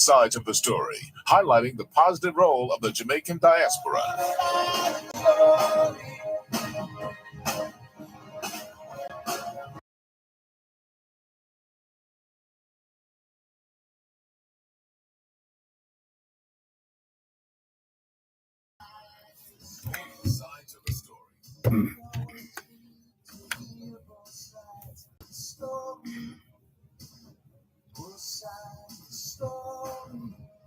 Sides of the story, highlighting the positive role of the Jamaican diaspora. Sides of the story.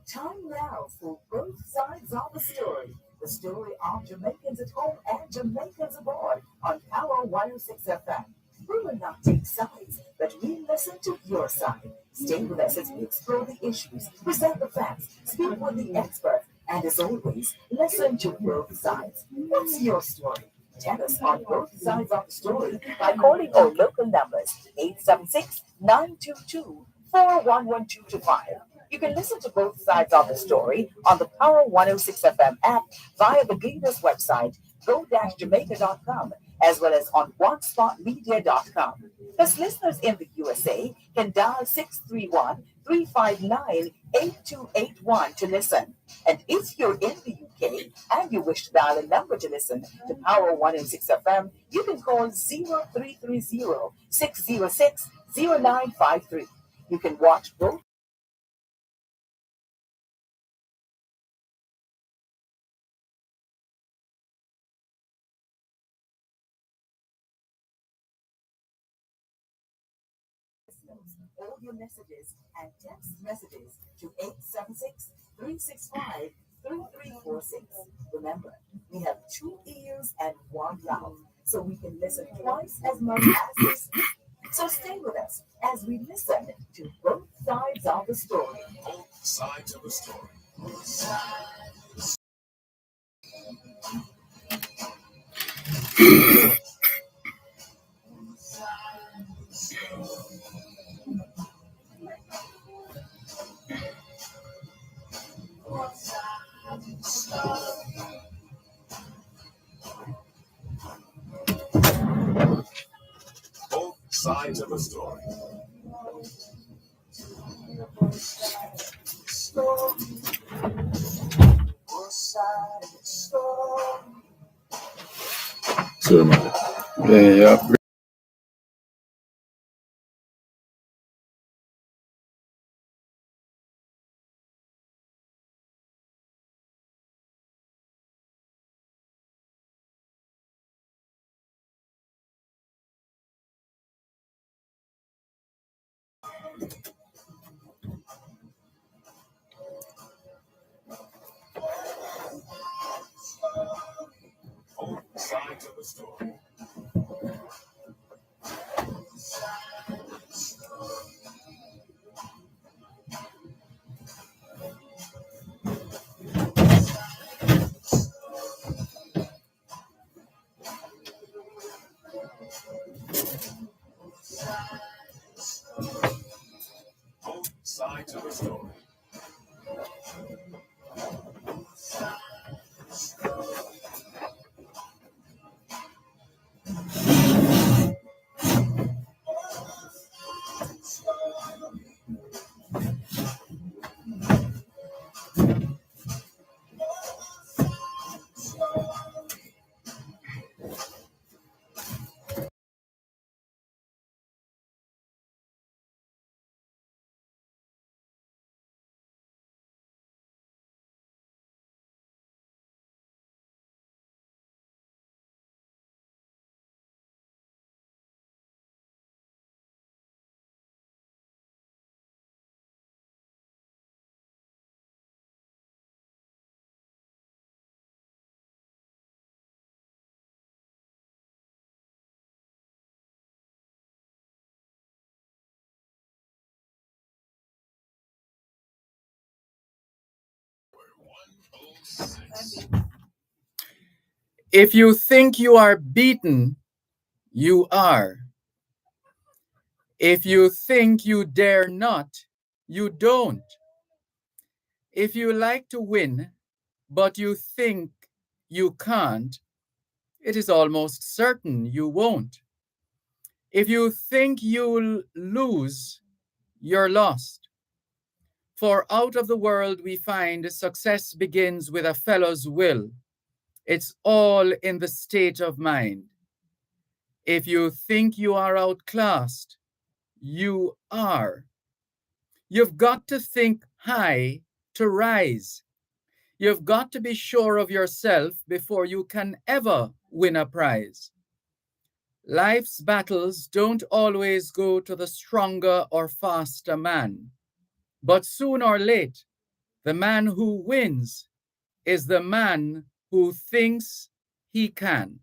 Time now for both sides of the story. The story of Jamaicans at home and Jamaicans abroad on Power 106 FM. We will not take sides, but we listen to your side. Stay with us as we explore the issues, present the facts, speak with the experts, and as always, listen to both sides. What's your story? Tell us on both sides of the story by calling our local numbers 876-922-41125. You can listen to both sides of the story on the Power 106 FM app via the Gleaners website, go-jamaica.com, as well as on onespotmedia.com. Plus, listeners in the USA can dial 631-359-8281 to listen. And if you're in the UK and you wish to dial a number to listen to Power 106 FM, you can call 0330-606-0953. You can watch both all your messages and text messages to 876-365-3346. Remember, we have 2 ears and 1 mouth, so we can listen twice as much as we speak. So stay with us as we listen to both sides of the story. Both sides of the story. Both sides of the story. So, yeah. Both sides of the story. Both sides of the story. If you think you are beaten, you are. If you think you dare not, you don't. If you like to win, but you think you can't, it is almost certain you won't. If you think you'll lose, you're lost. For out of the world we find success begins with a fellow's will. It's all in the state of mind. If you think you are outclassed, you are. You've got to think high to rise. You've got to be sure of yourself before you can ever win a prize. Life's battles don't always go to the stronger or faster man, but soon or late, the man who wins is the man who thinks he can.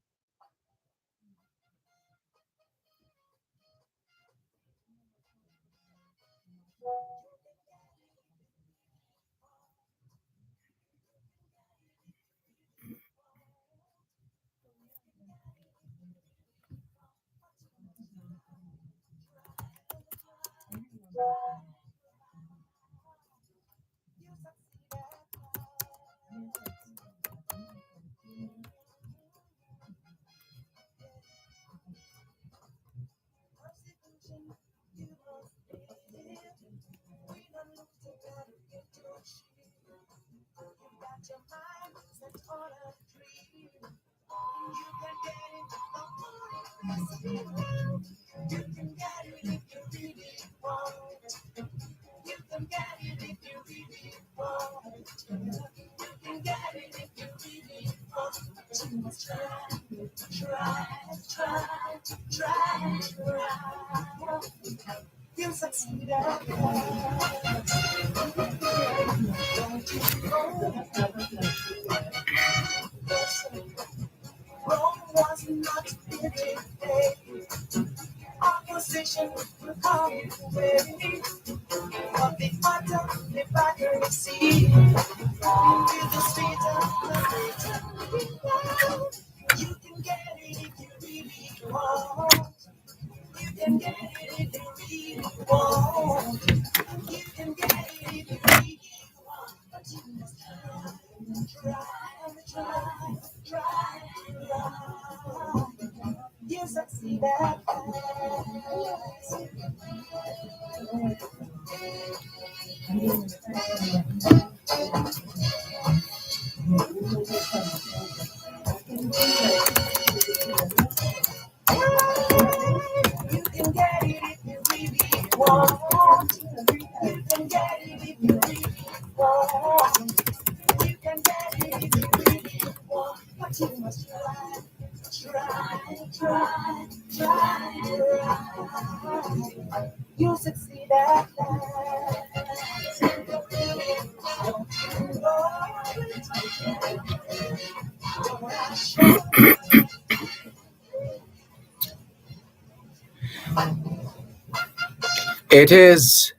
It is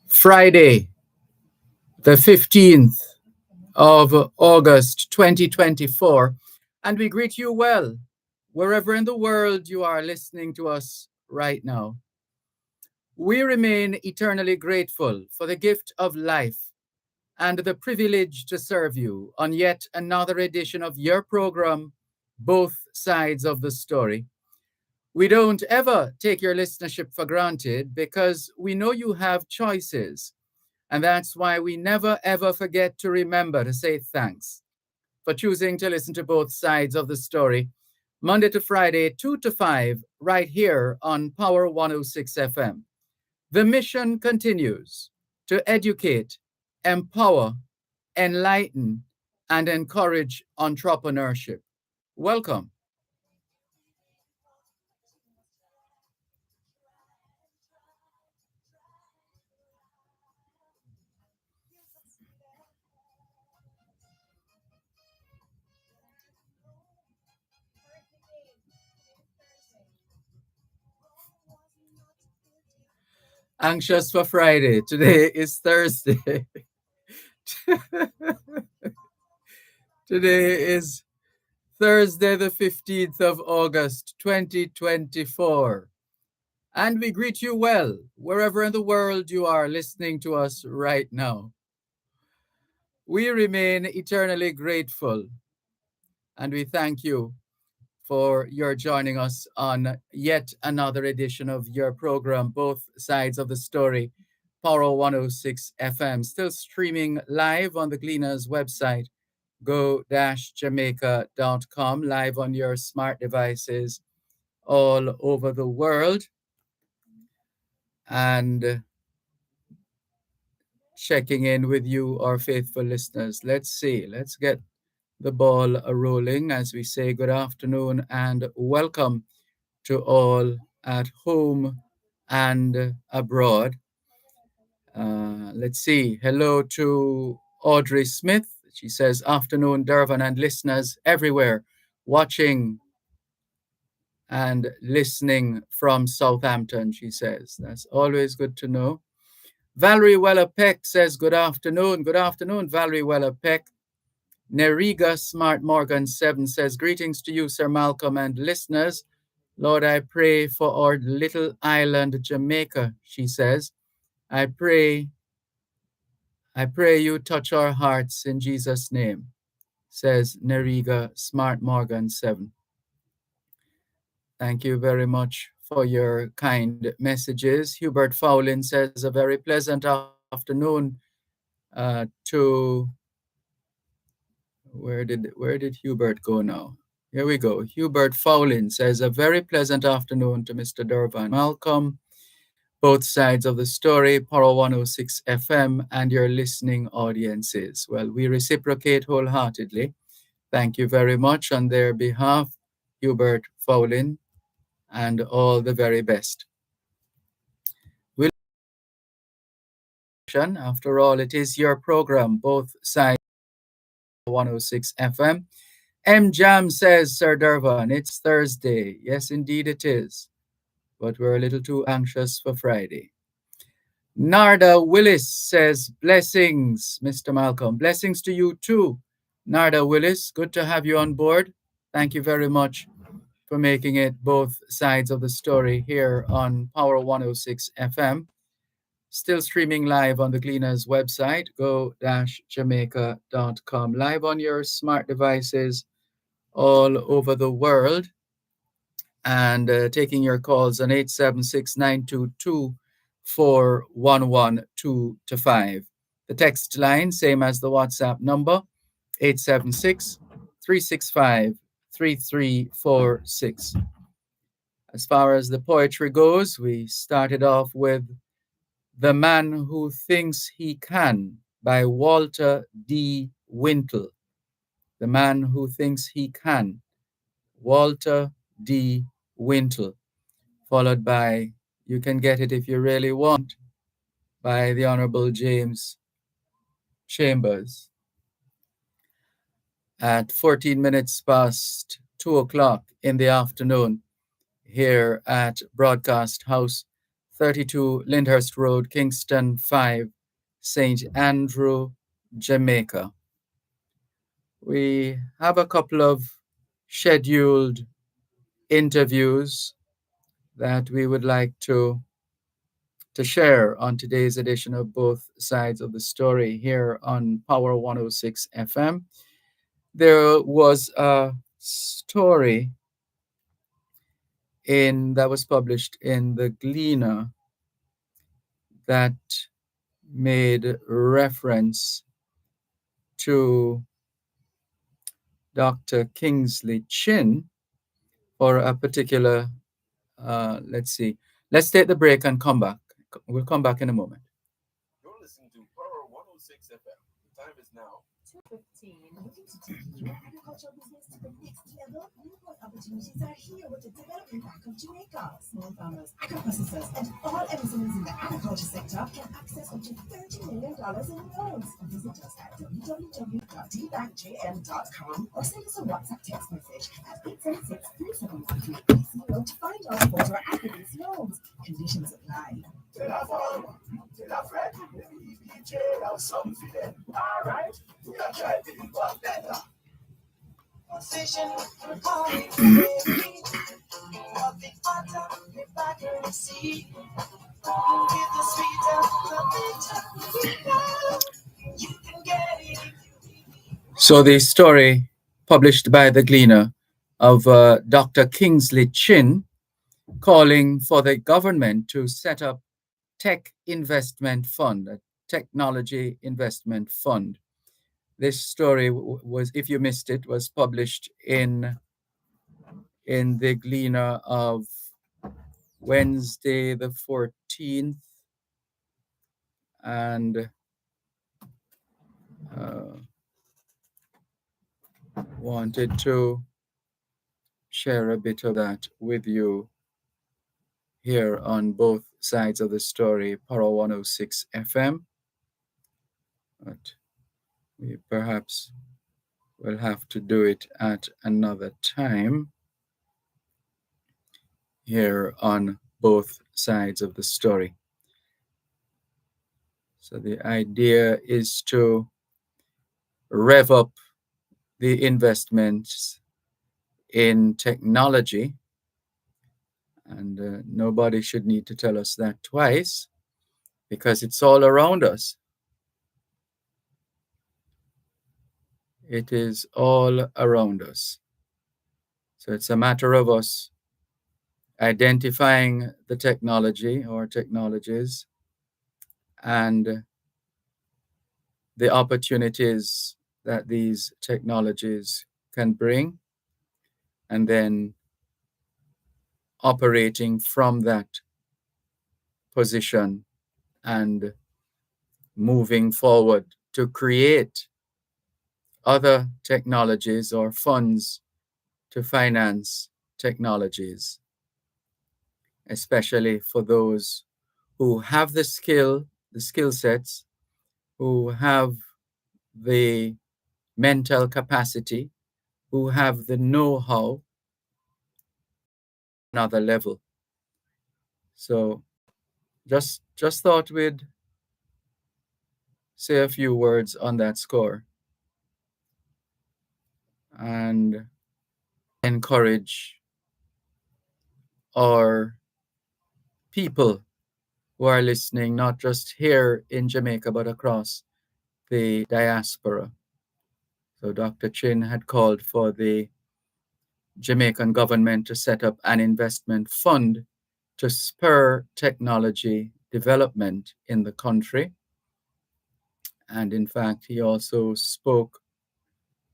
Friday, the 15th of August 2024, and we greet you well, wherever in the world you are listening to us right now. We remain eternally grateful for the gift of life and the privilege to serve you on yet another edition of your program, Both Sides of the Story. We don't ever take your listenership for granted because we know you have choices. And that's why we never ever forget to remember to say thanks for choosing to listen to both sides of the story, Monday to Friday, 2 to 5, right here on Power 106 FM. The mission continues to educate, empower, enlighten, and encourage entrepreneurship. Welcome. Anxious for Friday. Today is Thursday. Today is Thursday, the 15th of August, 2024. And we greet you well, wherever in the world you are listening to us right now. We remain eternally grateful, and we thank you for your joining us on yet another edition of your program, Both Sides of the Story, Power 106 FM, still streaming live on the Gleaners website, go-jamaica.com, live on your smart devices all over the world. And checking in with you, our faithful listeners. Let's see, let's get the ball rolling as we say good afternoon and welcome to all at home and abroad. Let's see. Hello to Audrey Smith. She says, afternoon, Dervan and listeners everywhere watching and listening from Southampton, she says. That's always good to know. Valerie Weller Peck says, good afternoon. Good afternoon, Valerie Weller Peck. Neriga Smart Morgan 7 says, greetings to you, Sir Malcolm and listeners. Lord, I pray for our little island, Jamaica, she says. I pray you touch our hearts in Jesus' name, says Neriga Smart Morgan 7. Thank you very much for your kind messages. Hubert Fowlin says a very pleasant afternoon to where did Hubert go now? Here we go. Hubert Fowlin says a very pleasant afternoon to Mr. Dervan Malcolm, both sides of the story, Power 106 FM, and your listening audiences. Well, we reciprocate wholeheartedly. Thank you very much on their behalf, Hubert Fowlin, and all the very best. After all, it is your program, both sides 106 FM. M Jam says, Sir Dervan, it's Thursday. Yes, indeed it is. But we're a little too anxious for Friday. Narda Willis says, blessings, Mr. Malcolm. Blessings to you too, Narda Willis. Good to have you on board. Thank you very much for making it both sides of the story here on Power 106 FM. Still streaming live on the Gleaners website, go-jamaica.com. Live on your smart devices all over the world. And taking your calls on 876-922-4112-5. The text line, same as the WhatsApp number, 876-365-3346. As far as the poetry goes, we started off with The Man Who Thinks He Can by Walter D. Wintle. The Man Who Thinks He Can, Walter D. Wintle, followed by You Can Get It If You Really Want by the Honorable James Chambers. At 14 minutes past 2 o'clock in the afternoon here at Broadcast House, 32 Lyndhurst Road, Kingston 5, St. Andrew, Jamaica. We have a couple of scheduled interviews that we would like to share on today's edition of Both Sides of the Story here on Power 106 FM. There was a story that was published in the Gleaner that made reference to Dr. Kingsley Chin for a particular, let's see. Let's take the break and come back. We'll come back in a moment. You're listening to Power 106 FM. The time is now 2:15. Looking to take your agricultural business to the next level? New opportunities are here with the Development Bank of Jamaica. Small farmers, agri-processors, and all MSMEs in the agriculture sector can access up to $30 million in loans. Visit us at www.dbankjm.com or send us a WhatsApp text message at 876-371-380 to find out about our agri-based loans. Conditions apply. Till I fall, till I fret, maybe be jail or something. All right, we are trying to do what better. Position, calling for me. Of the butter, the batter, the sea. With the sweeter, the bitter, you can get it. So the story published by the Gleaner of Dr. Kingsley Chin calling for the government to set up tech investment fund, a technology investment fund. This story was, if you missed it, was published in the Gleaner of Wednesday the 14th, and wanted to share a bit of that with you here on both sides of the story, Power 106 FM. But we perhaps will have to do it at another time here on both sides of the story. So the idea is to rev up the investments in technology, and nobody should need to tell us that twice, because it's all around us. It is all around us. So it's a matter of us identifying the technology or technologies and the opportunities that these technologies can bring, and then operating from that position and moving forward to create other technologies or funds to finance technologies, especially for those who have the skill sets, who have the mental capacity, who have the know-how, another level. So just thought we'd say a few words on that score and encourage our people who are listening, not just here in Jamaica, but across the diaspora. So Dr. Chin had called for the Jamaican government to set up an investment fund to spur technology development in the country. And in fact, he also spoke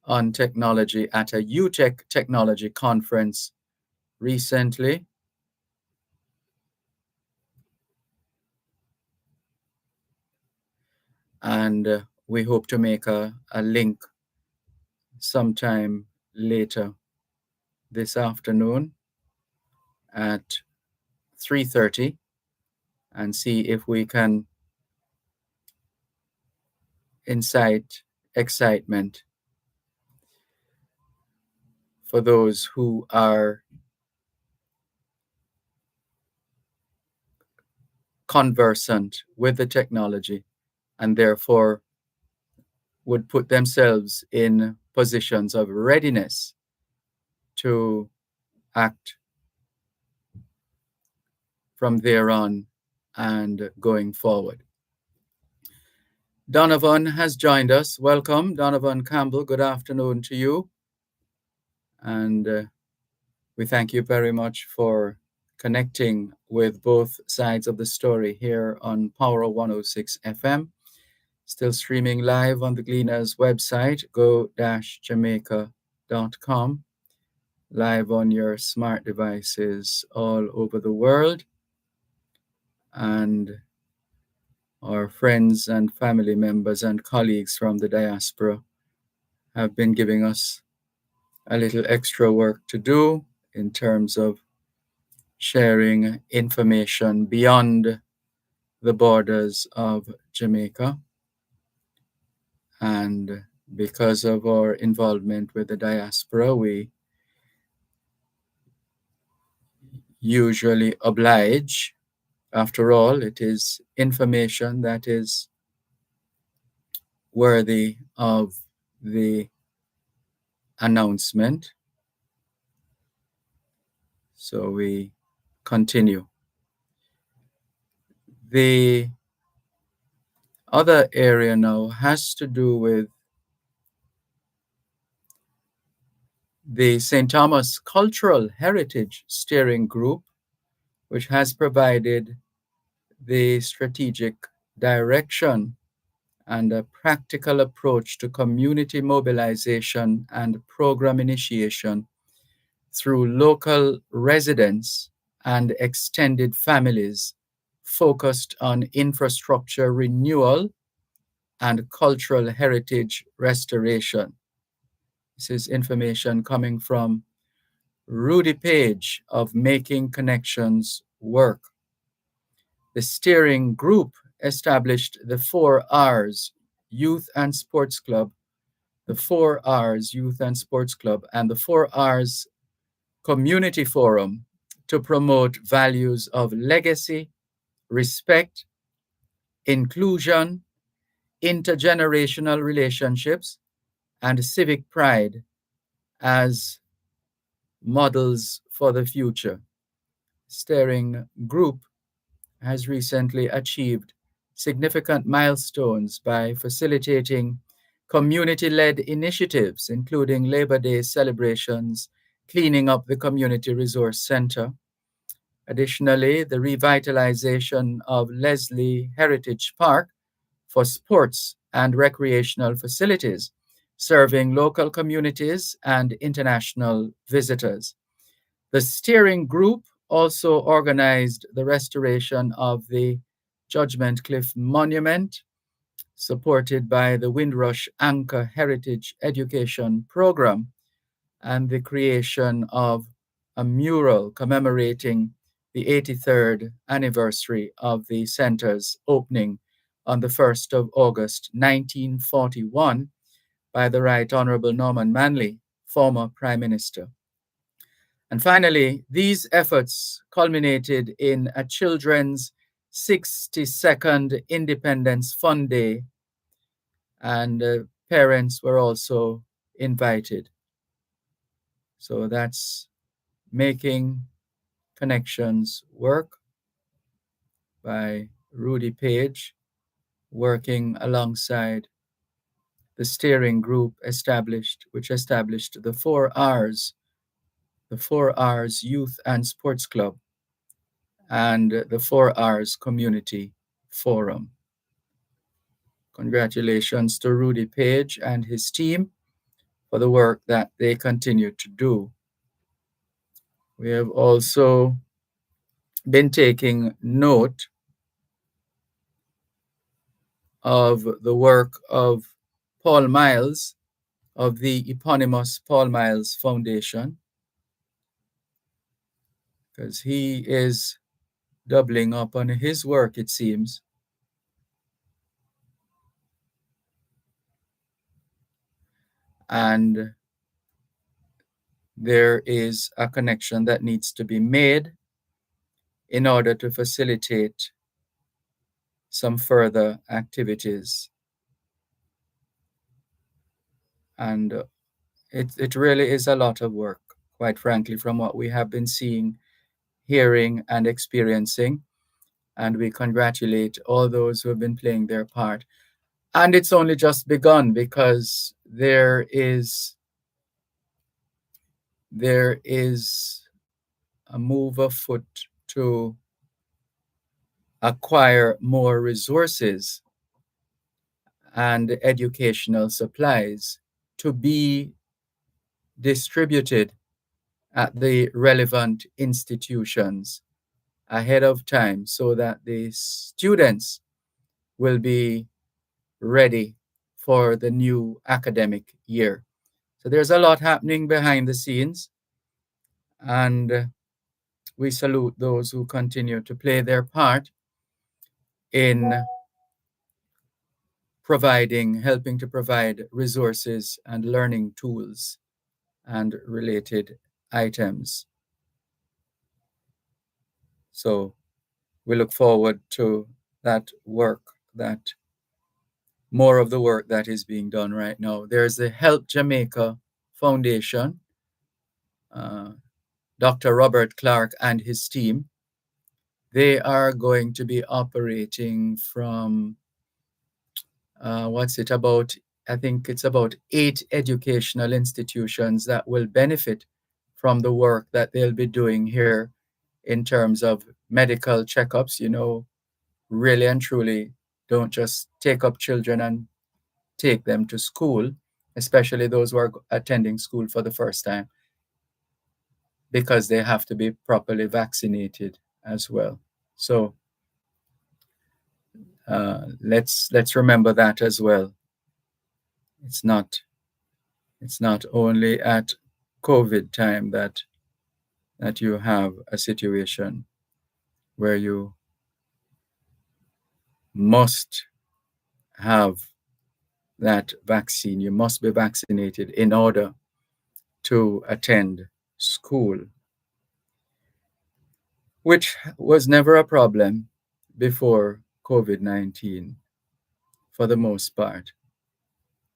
on technology at a UTech technology conference recently. And we hope to make a link sometime later this afternoon at 3:30 and see if we can incite excitement for those who are conversant with the technology and therefore would put themselves in positions of readiness to act from there on and going forward. Donovan has joined us. Welcome, Donovan Campbell. Good afternoon to you. And we thank you very much for connecting with both sides of the story here on Power 106 FM. Still streaming live on the Gleaner's website, go-jamaica.com. Live on your smart devices all over the world. And our friends and family members and colleagues from the diaspora have been giving us a little extra work to do in terms of sharing information beyond the borders of Jamaica. And because of our involvement with the diaspora, we usually oblige. After all, it is information that is worthy of the announcement. So we continue. The other area now has to do with the St. Thomas Cultural Heritage Steering Group, which has provided the strategic direction and a practical approach to community mobilization and program initiation through local residents and extended families focused on infrastructure renewal and cultural heritage restoration. This is information coming from Rudy Page of Making Connections Work. The steering group established the 4 R's Youth and Sports Club, the 4 R's Youth and Sports Club, and the 4 R's Community Forum to promote values of legacy, respect, inclusion, intergenerational relationships, and civic pride as models for the future. Steering group has recently achieved significant milestones by facilitating community-led initiatives, including Labor Day celebrations, cleaning up the Community Resource Center. Additionally, the revitalization of Leslie Heritage Park for sports and recreational facilities, serving local communities and international visitors. The steering group also organized the restoration of the Judgment Cliff Monument, supported by the Windrush Anchor Heritage Education Program, and the creation of a mural commemorating the 83rd anniversary of the center's opening on the 1st of August 1941 by the Right Honorable Norman Manley, former Prime Minister. And finally, these efforts culminated in a children's 62nd Independence Fund Day, and parents were also invited. So that's Making Connections Work by Rudy Page, working alongside the steering group which established the 4 R's, the 4 R's Youth and Sports Club, and the 4 R's Community Forum. Congratulations to Rudy Page and his team for the work that they continue to do. We have also been taking note of the work of Paul Miles of the eponymous Paul Miles Foundation, because he is doubling up on his work, it seems. And there is a connection that needs to be made in order to facilitate some further activities. And it really is a lot of work, quite frankly, from what we have been seeing, hearing, and experiencing. And we congratulate all those who have been playing their part. And it's only just begun, because there is a move afoot to acquire more resources and educational supplies to be distributed at the relevant institutions ahead of time, so that the students will be ready for the new academic year. So there's a lot happening behind the scenes, and we salute those who continue to play their part in helping to provide resources and learning tools and related items. So we look forward to that work, more of the work that is being done right now. There's the Help Jamaica Foundation, Dr. Robert Clark and his team. They are going to be operating from, I think it's about 8 educational institutions that will benefit from the work that they'll be doing here in terms of medical checkups. You know, really and truly don't just take up children and take them to school, especially those who are attending school for the first time, because they have to be properly vaccinated as well. So let's remember that as well. It's not only at COVID time that you have a situation where you must have that vaccine. You must be vaccinated in order to attend school, which was never a problem before COVID-19 for the most part.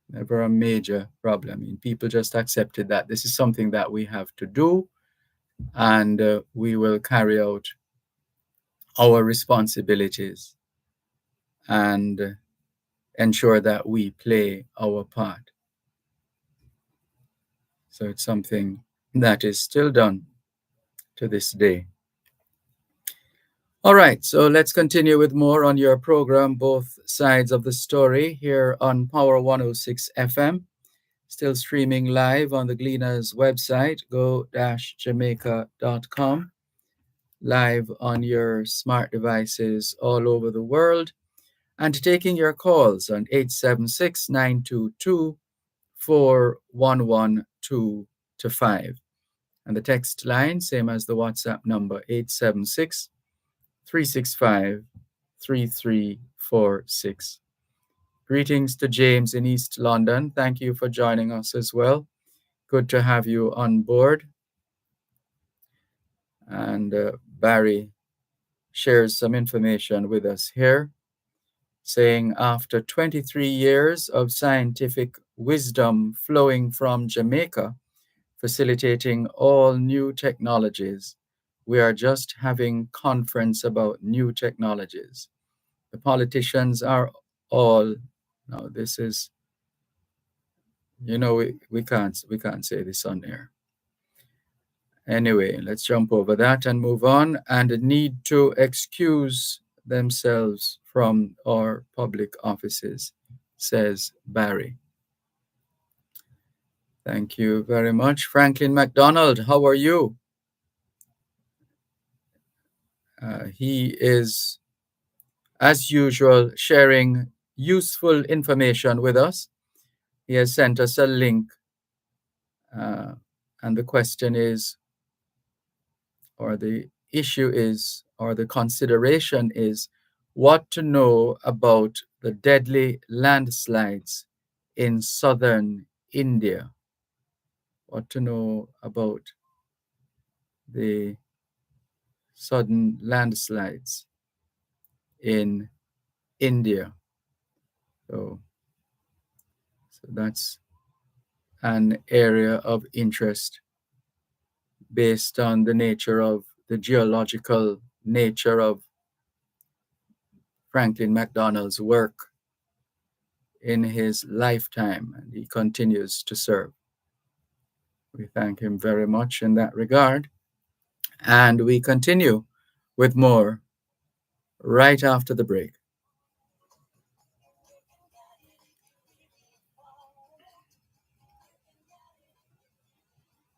Never a major problem. I mean, people just accepted that this is something that we have to do, and we will carry out our responsibilities and ensure that we play our part. So it's something that is still done to this day. All right, so let's continue with more on your program, Both Sides of the Story, here on Power 106 FM. Still streaming live on the Gleaners website, go-jamaica.com. Live on your smart devices all over the world. And taking your calls on 876-922-4112-5. And the text line, same as the WhatsApp number, 876-365-3346. Greetings to James in East London. Thank you for joining us as well. Good to have you on board. And Barry shares some information with us here, saying after 23 years of scientific wisdom flowing from Jamaica, facilitating all new technologies, we are just having conference about new technologies. The politicians are all, no, this is, we can't say this on air. Anyway, let's jump over that and move on. And need to excuse themselves from our public offices, says Barry. Thank you very much. Franklin McDonald, how are you? He is, as usual, sharing useful information with us. He has sent us a link, and the question is, or the issue is, or the consideration is, what to know about the deadly landslides in southern India. What to know about the sudden landslides in India. So that's an area of interest based on the nature of the geological nature of Franklin McDonald's work in his lifetime, and he continues to serve. We thank him very much in that regard. And we continue with more right after the break.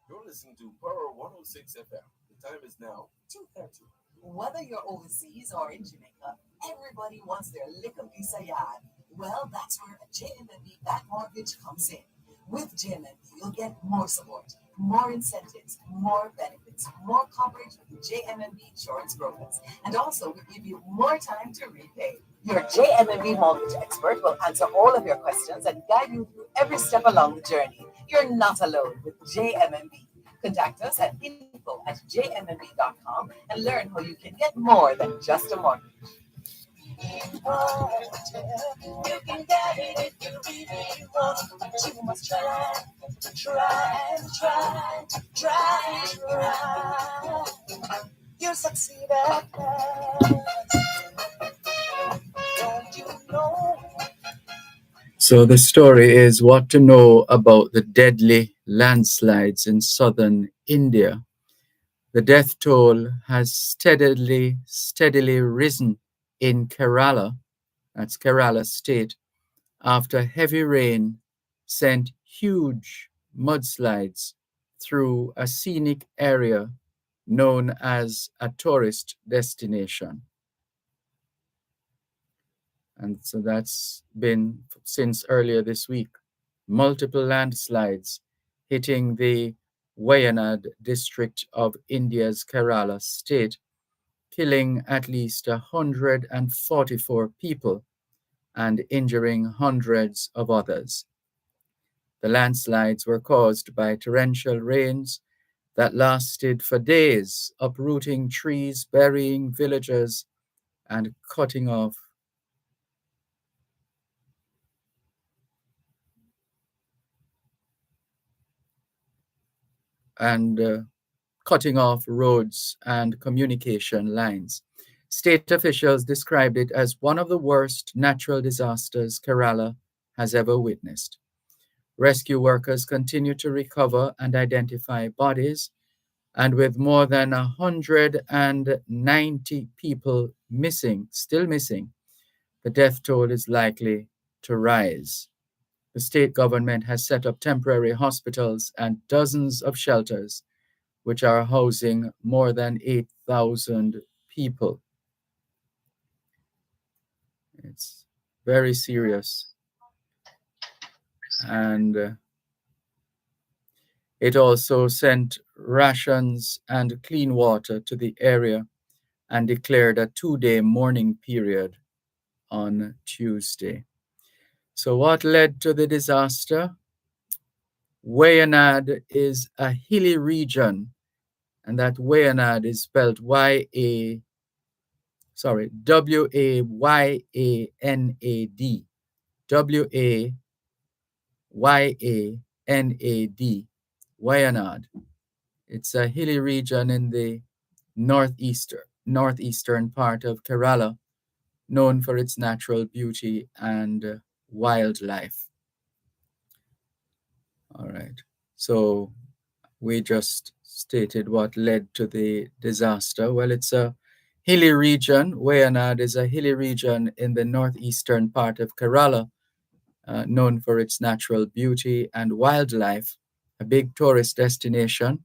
You're listening to Power 106 FM. The time is now 2:30. Whether you're overseas or in Jamaica, everybody wants their lick of Visa yard. Well, that's where a JMMB back mortgage comes in. With JMMB, you'll get more support, more incentives, more benefits, more coverage with the JMMB insurance brokers, and also we give you more time to repay. Your JMMB mortgage expert will answer all of your questions and guide you through every step along the journey. You're not alone with JMMB. Contact us at info@jmmb.com and learn how you can get more than just a mortgage. Oh, you can get it if you really want, but you must try and try. You'll succeed at last. Don't you know? So the story is what to know about the deadly landslides in southern India. The death toll has steadily risen in Kerala, that's Kerala state, after heavy rain sent huge mudslides through a scenic area known as a tourist destination. And so that's been since earlier this week. Multiple landslides hitting the Wayanad district of India's Kerala state, killing at least 144 people and injuring hundreds of others. The landslides were caused by torrential rains that lasted for days, uprooting trees, burying villagers, and cutting off roads and communication lines. State officials described it as one of the worst natural disasters Kerala has ever witnessed. Rescue workers continue to recover and identify bodies, and with more than 190 people still missing, the death toll is likely to rise. The state government has set up temporary hospitals and dozens of shelters, which are housing more than 8,000 people. It's very serious. And it also sent rations and clean water to the area and declared a 2-day mourning period on Tuesday. So what led to the disaster? Wayanad is a hilly region, and that Wayanad is spelled Wayanad, Wayanad, Wayanad. It's a hilly region in the northeastern part of Kerala, known for its natural beauty and wildlife. All right. So we just stated what led to the disaster. Well, it's a hilly region. Wayanad is a hilly region in the northeastern part of Kerala, known for its natural beauty and wildlife, a big tourist destination.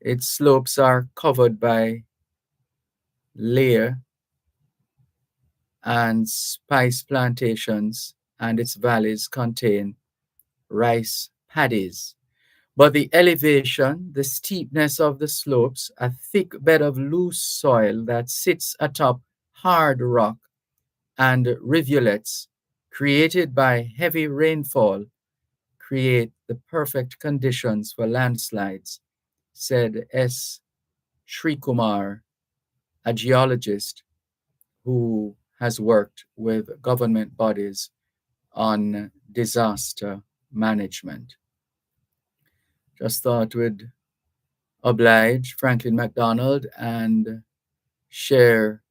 Its slopes are covered by layer and spice plantations, and its valleys contain rice paddies. But the elevation, the steepness of the slopes, a thick bed of loose soil that sits atop hard rock, and rivulets created by heavy rainfall create the perfect conditions for landslides, said S. Srikumar, a geologist who has worked with government bodies on disaster management. Just thought we'd oblige Franklin MacDonald and share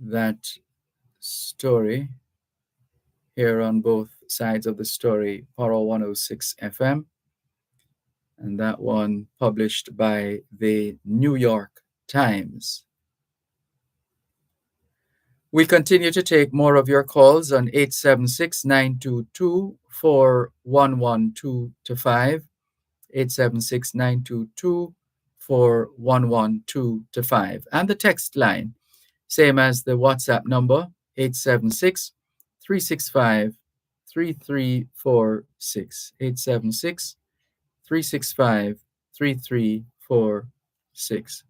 that story here on both sides of the story, Paro 106 FM, and that one published by the New York Times. We continue to take more of your calls on 876-922-4112-5, 876-922-4112-5, and the text line, same as the WhatsApp number, 876-365-3346, 876-365-3346.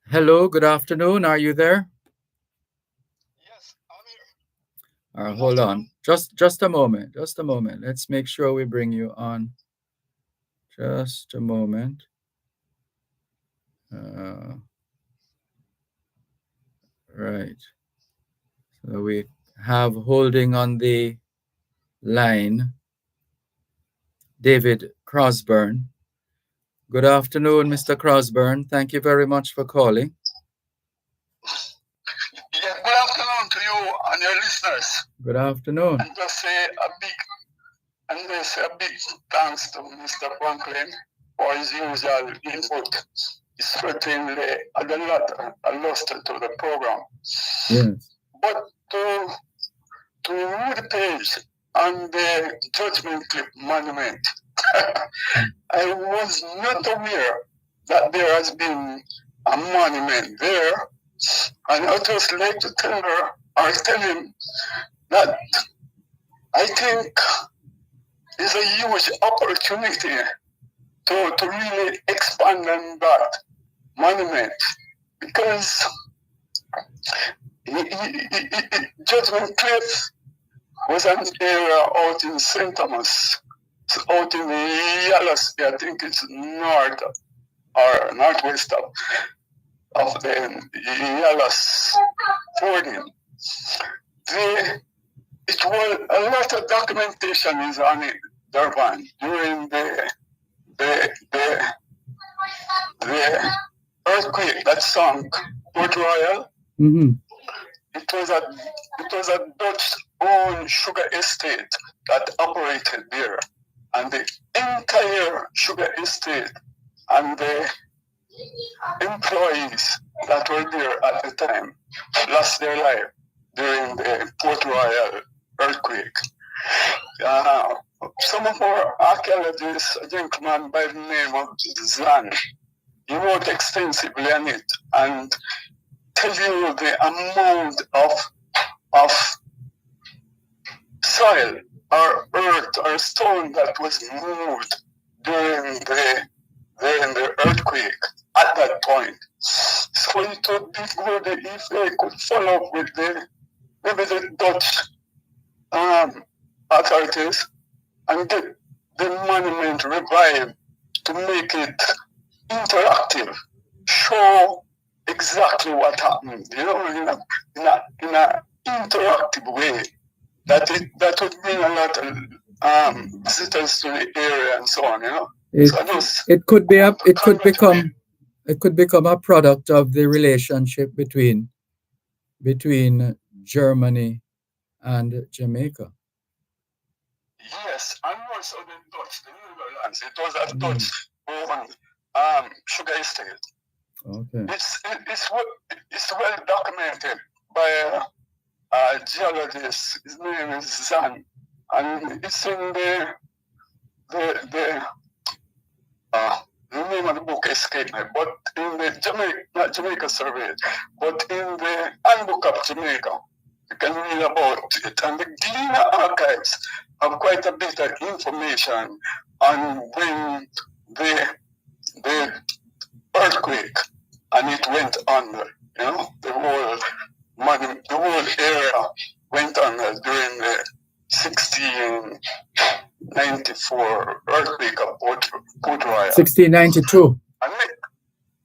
Hello, good afternoon. Are you there? Yes, I'm here. Hold on. Just a moment. Let's make sure we bring you on. Just a moment. Right. So we have holding on the line David Crosburn. Good afternoon, Mr. Crosburn. Thank you very much for calling. Yeah, good afternoon to you and your listeners. Good afternoon. And just say a big thanks to Mr. Franklin for his usual input. He certainly had a luster to the program. Yes. But to read the page on the Judgment Cliff Monument, I was not aware that there has been a monument there. And I just like to tell her, or tell him, that I think it's a huge opportunity to really expand on that monument, because Judgment Cliff was an area out in St. Thomas, out in the Yellow, I think it's north or northwest of the Yellow Fording. It was a lot of documentation is on it, Dervan, during the earthquake that sunk Port Royal. Mm-hmm. It was a Dutch-owned sugar estate that operated there, and the entire sugar estate and the employees that were there at the time lost their life during the Port Royal earthquake. Some of our archaeologists, a gentleman by the name of Zan, he wrote extensively on it and tell you the amount of soil or earth or stone that was moved during the earthquake at that point. So it would be good if they could follow up with maybe the Dutch authorities and get the monument revived to make it interactive, show exactly what happened, in a interactive way. That would mean a lot of visitors to the area and so on, It could become a product of the relationship between Germany and Jamaica. Yes, and also the Dutch, the Netherlands. It was a Dutch-owned sugar estate. Okay. It's well documented by a geologist. His name is Zan, and it's in the name of the book escaped me, but in the not Jamaica survey, but in the handbook of Jamaica, you can read about it. And the Gleaner archives have quite a bit of information on when the earthquake and it went under. The whole area went under during the 1694 earthquake of Port Royal. 1692. And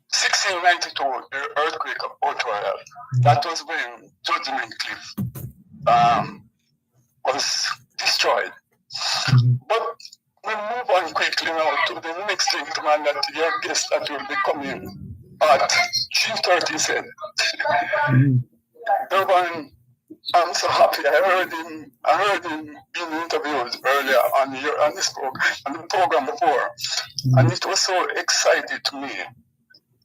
1692, the earthquake of Port Royal. That was when Judgment Cliff was destroyed. But we move on quickly now to the next gentleman that your guest that will be coming at 3:30 said. Dervan, I'm so happy. I heard him being interviewed earlier on the program before, and it was so exciting to me.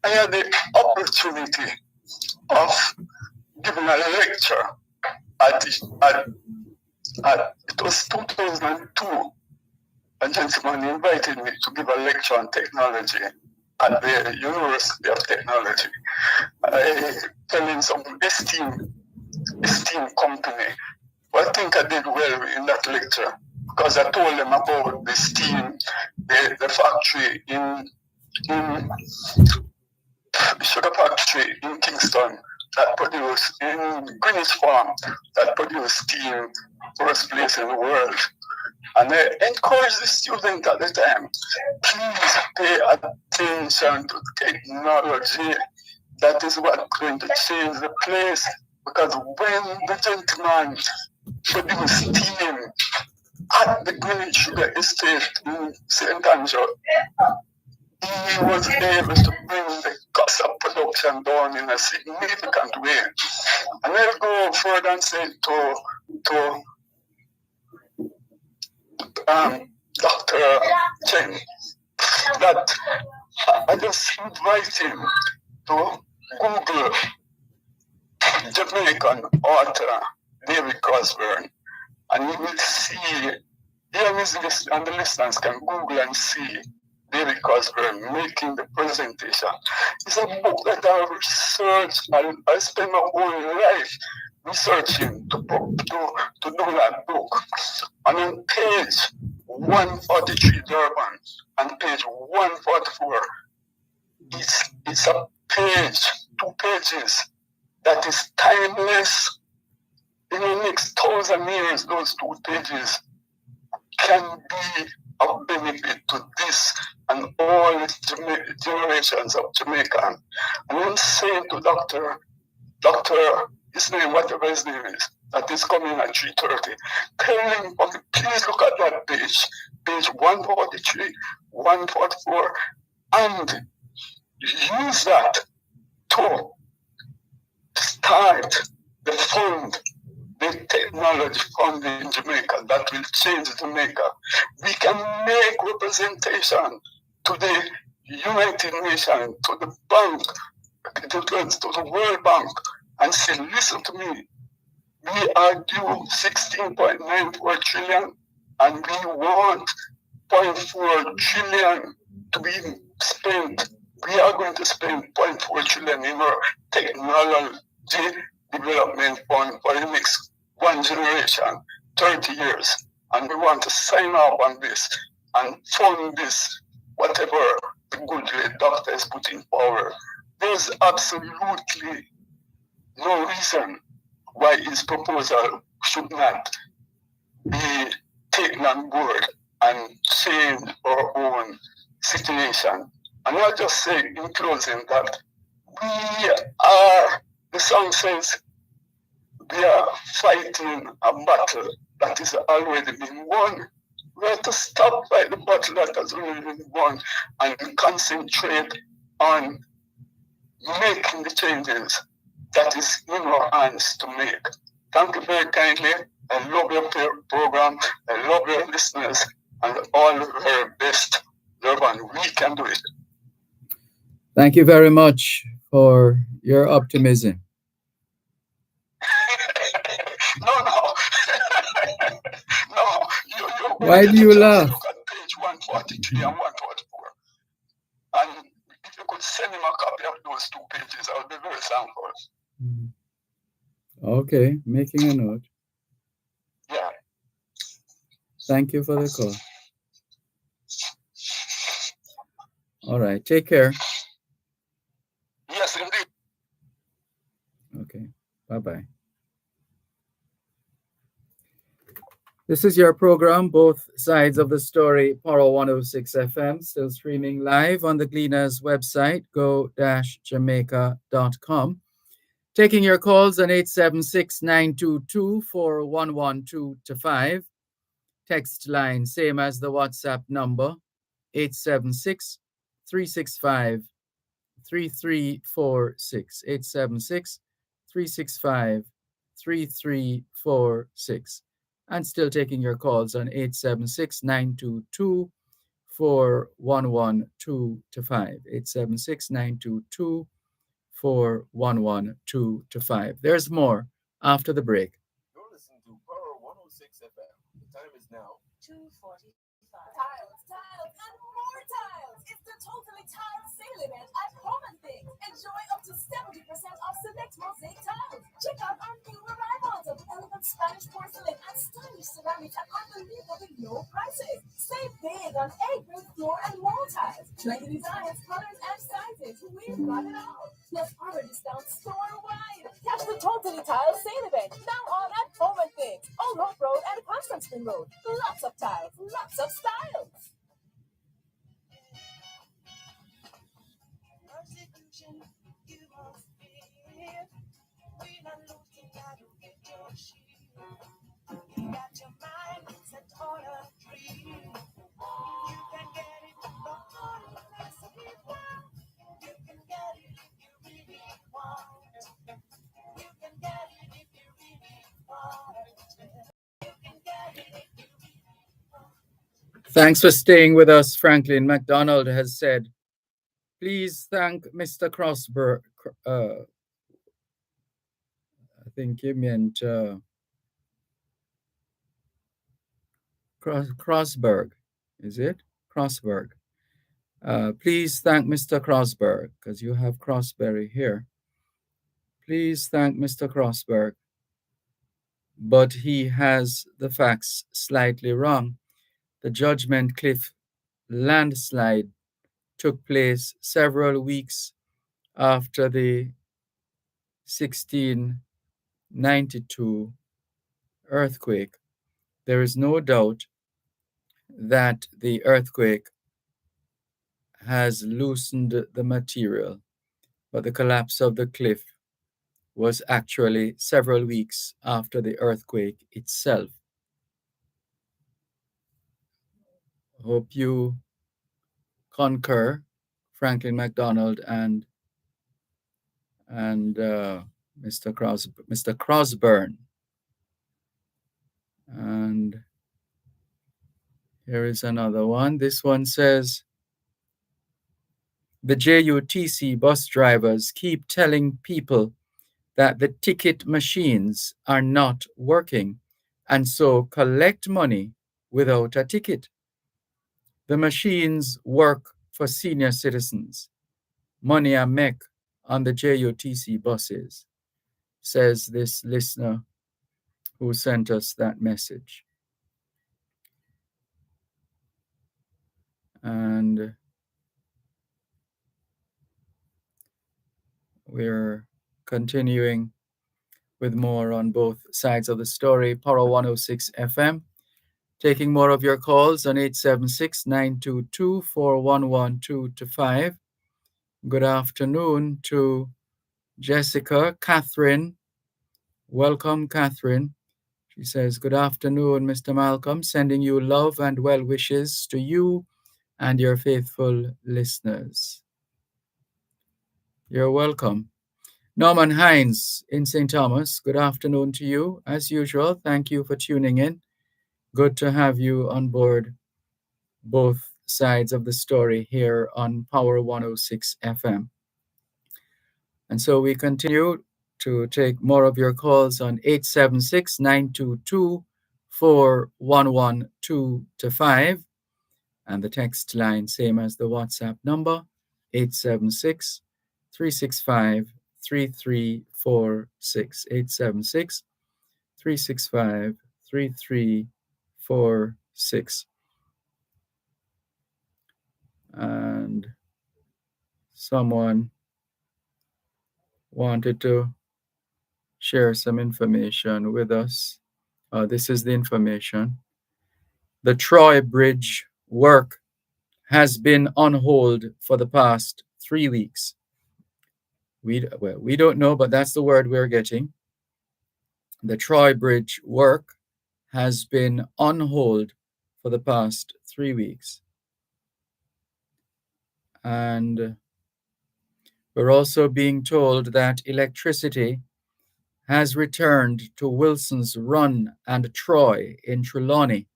I had the opportunity of giving a lecture at it was 2002. A gentleman invited me to give a lecture on technology at the University of Technology. I tell him some esteemed company. But I think I did well in that lecture because I told them about the steam, the factory in sugar factory in Kingston that produced, in Greenwich Farm, that produced steam, first place in the world. And I encouraged the student at the time, please pay attention to technology. That is what's going to change the place. Because when the gentleman produced steam at the Greenwich Sugar Estate in St. Andrew, he was able to bring the cost of production down in a significant way. And I'll go further and say to Dr. Chen, that I just invite him to Google Jamaican author David Cosburn, and you will see, here is list, and the listeners can Google and see David Cosburn making the presentation. It's a book that I researched, and I spent my whole life researching to do that book. And on page 143, Dervan, and page 144, it's a page, 2 pages, that is timeless. In the next 1,000 years, those 2 pages can be of benefit to this and all the generations of Jamaican. And I'm saying to Doctor, his name, whatever his name is, that is coming at 3:30, tell him, please look at that page 143, 144, and use that to start the fund, the technology fund in Jamaica that will change Jamaica. We can make representation to the United Nations, to the bank, to the World Bank, and say, listen to me, we are due 16.94 trillion, and we want 0.4 trillion to be spent. We are going to spend 0.4 trillion in our technology development fund for the next one generation, 30 years. And we want to sign off on this and fund this, whatever the good lady doctor is putting forward. There's absolutely no reason why his proposal should not be taken on board and change our own situation. And I'll just say in closing that the song says, we are fighting a battle that is already been won. We have to stop fighting the battle that has already been won and concentrate on making the changes that is in our hands to make. Thank you very kindly. I love your program. I love your listeners and all the very best. Dervan, we can do it. Thank you very much for your optimism. No. No. Why do you laugh? Look at page 143 and 144. And if you could send him a copy of those 2 pages, I would be very thankful. Okay, making a note. Yeah. Thank you for the call. All right, take care. Yes, indeed. Okay, bye-bye. This is your program, Both Sides of the Story, Power 106 FM, still streaming live on the Gleaners website, go-jamaica.com. Taking your calls on 876-922-4112-5. Text line, same as the WhatsApp number, 876-365-3346. 876-365-3346. And still taking your calls on 876-922-4112-5. 876-922-4112-5. There's more after the break. You're listening to Power 106 FM. The time is now 2:45. Tiles, and more tiles. It's the Totally Tile Sale Event at Home and Things. Enjoy up to 70% off select mosaic tiles. Check out our new arrivals of elegant Spanish porcelain and stylish ceramics at unbelievably low prices. Save big on A-grade floor and wall tiles. 20 designs, colors, and sizes. We've got it all. Plus our discount store-wide. Catch the Totally Tile Sale Event now on at Home and Things, Old Hope Road and Constant Spring Road. Lots of tiles, lots of styles. Persecution, you must fear. We're not looking at to get your shield. You got your mind set on a dream. You can get it, the only place it down. You can get it if you really want. You can get it if you really want. You can get it if you really want. Thanks for staying with us. Franklin McDonald has said, please thank Mr. Crossberg. I think he meant Crossberg. Is it? Crossberg. Please thank Mr. Crossberg, because you have Crossberry here. Please thank Mr. Crossberg. But he has the facts slightly wrong. The Judgment Cliff landslide took place several weeks after the 1692 earthquake. There is no doubt that the earthquake has loosened the material, but the collapse of the cliff was actually several weeks after the earthquake itself. Hope you concur, Franklin McDonald and Mr. Crosburn. And here is another one. This one says, the JUTC bus drivers keep telling people that the ticket machines are not working and so collect money without a ticket. The machines work for senior citizens. Money I make on the JUTC buses, says this listener who sent us that message. And we're continuing with more on both sides of the story. Power 106 FM, taking more of your calls on 876-922-4112 Good afternoon to Jessica. Catherine, welcome, Catherine. She says, good afternoon, Mr. Malcolm, sending you love and well wishes to you and your faithful listeners. You're welcome. Norman Hines in St. Thomas, good afternoon to you. As usual, thank you for tuning in. Good to have you on board both sides of the story here on Power 106 FM. And so we continue to take more of your calls on 876-922-4112 and the text line, same as the WhatsApp number, 876-365-3346, 876-365-3346. And someone wanted to share some information with us. This is the information. The Troy Bridge work has been on hold for the past 3 weeks. We don't know, but that's the word we're getting. The Troy Bridge work has been on hold for the past 3 weeks. And we're also being told that electricity has returned to Wilson's Run and Troy in Trelawney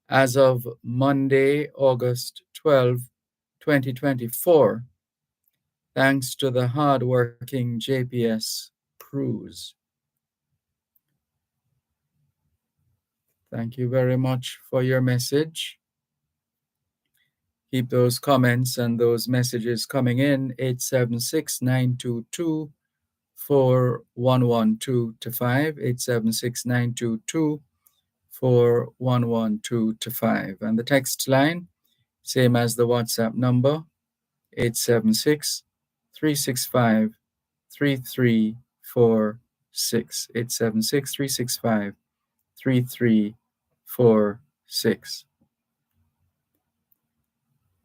as of Monday, August 12, 2024, thanks to the hard-working JPS crews. Thank you very much for your message. Keep those comments and those messages coming in, 876-922-4112 876-922-4112 and the text line, same as the WhatsApp number, 876-365-3346, 876-365-3346.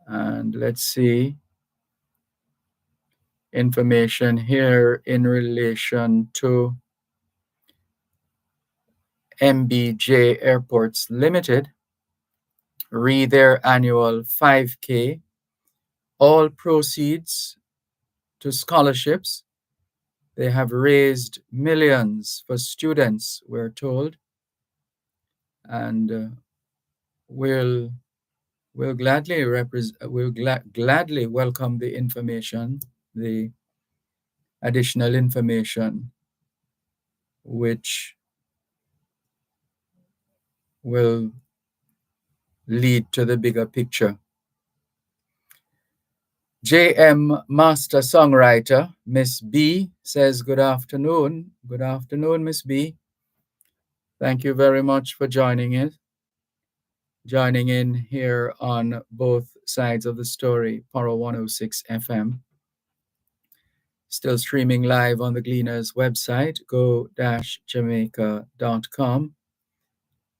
And let's see information here in relation to MBJ Airports Limited, their annual 5K, all proceeds to scholarships. They have raised millions for students, we're told, and will We'll gladly welcome the information, the additional information, which will lead to the bigger picture. JM Master Songwriter, Miss B, says good afternoon. Good afternoon, Miss B. Thank you very much for joining in here on both sides of the story, Paro 106 FM. Still streaming live on the Gleaners website, go-jamaica.com.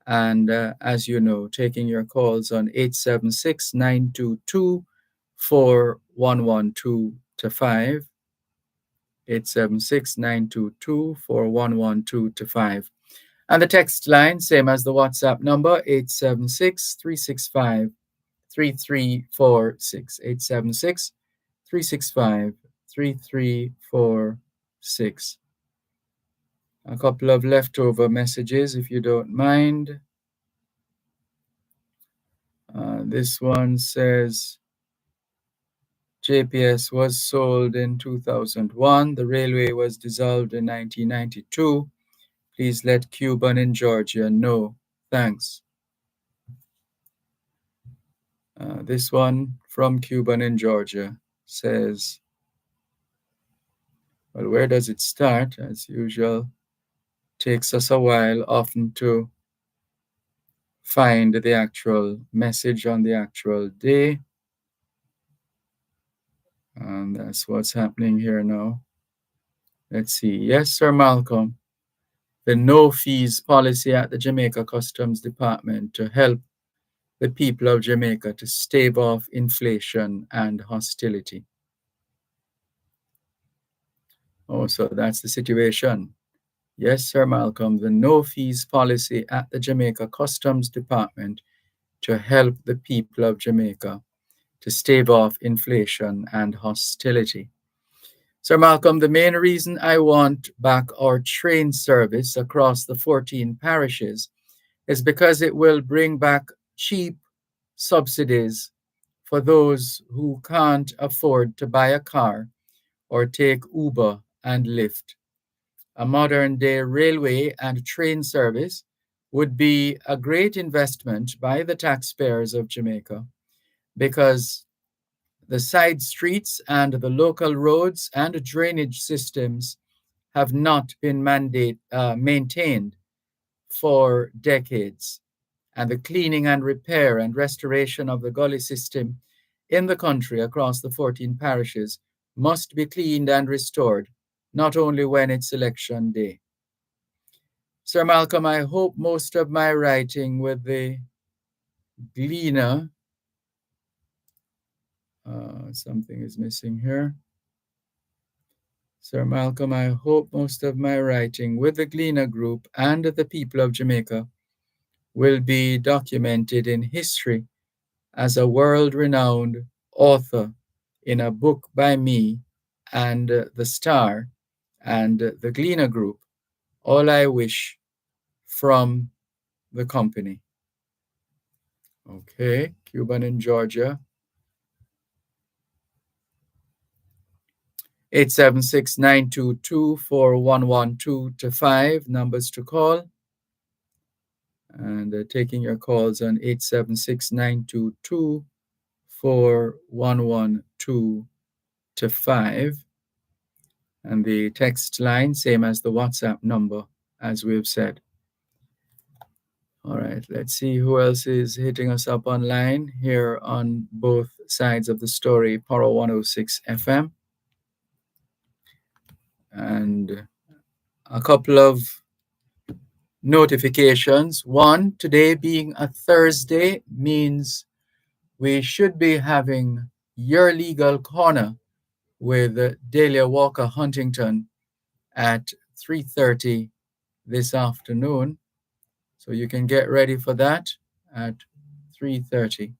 And as you know, taking your calls on 876-922-4112 to 5. 876-922-4112 to 5. And the text line, same as the WhatsApp number, 876-365-3346. 876-365-3346. A couple of leftover messages, if you don't mind. This one says, JPS was sold in 2001. The railway was dissolved in 1992. Please let Cuban in Georgia know. Thanks. This one from Cuban in Georgia says, well, where does it start? As usual, takes us a while often to find the actual message on the actual day. And that's what's happening here now. Let's see. Yes, Sir Malcolm. The no fees policy at the Jamaica Customs Department to help the people of Jamaica to stave off inflation and hostility. Oh, so that's the situation. Yes, Sir Malcolm, the no fees policy at the Jamaica Customs Department to help the people of Jamaica to stave off inflation and hostility. Sir Malcolm, the main reason I want back our train service across the 14 parishes is because it will bring back cheap subsidies for those who can't afford to buy a car or take Uber and Lyft. A modern-day railway and train service would be a great investment by the taxpayers of Jamaica because the side streets and the local roads and drainage systems have not been maintained for decades, and the cleaning and repair and restoration of the gully system in the country across the 14 parishes must be cleaned and restored, not only when it's election day. Sir Malcolm, I hope most of my writing with the Gleaner, something is missing here. Sir Malcolm, I hope most of my writing with the Gleaner Group and the people of Jamaica will be documented in history as a world-renowned author in a book by me and the Star and the Gleaner Group. All I wish from the company. Okay, Cuban in Georgia. 876-922-4112 to 5, numbers to call. And taking your calls on 876-922-4112 to 5. And the text line, same as the WhatsApp number, as we've said. All right, let's see who else is hitting us up online here on both sides of the story, Paro 106 FM. And a couple of notifications. One, today being a Thursday means we should be having Your Legal Corner with Delia Walker Huntington at 3:30 this afternoon. So you can get ready for that at 3:30.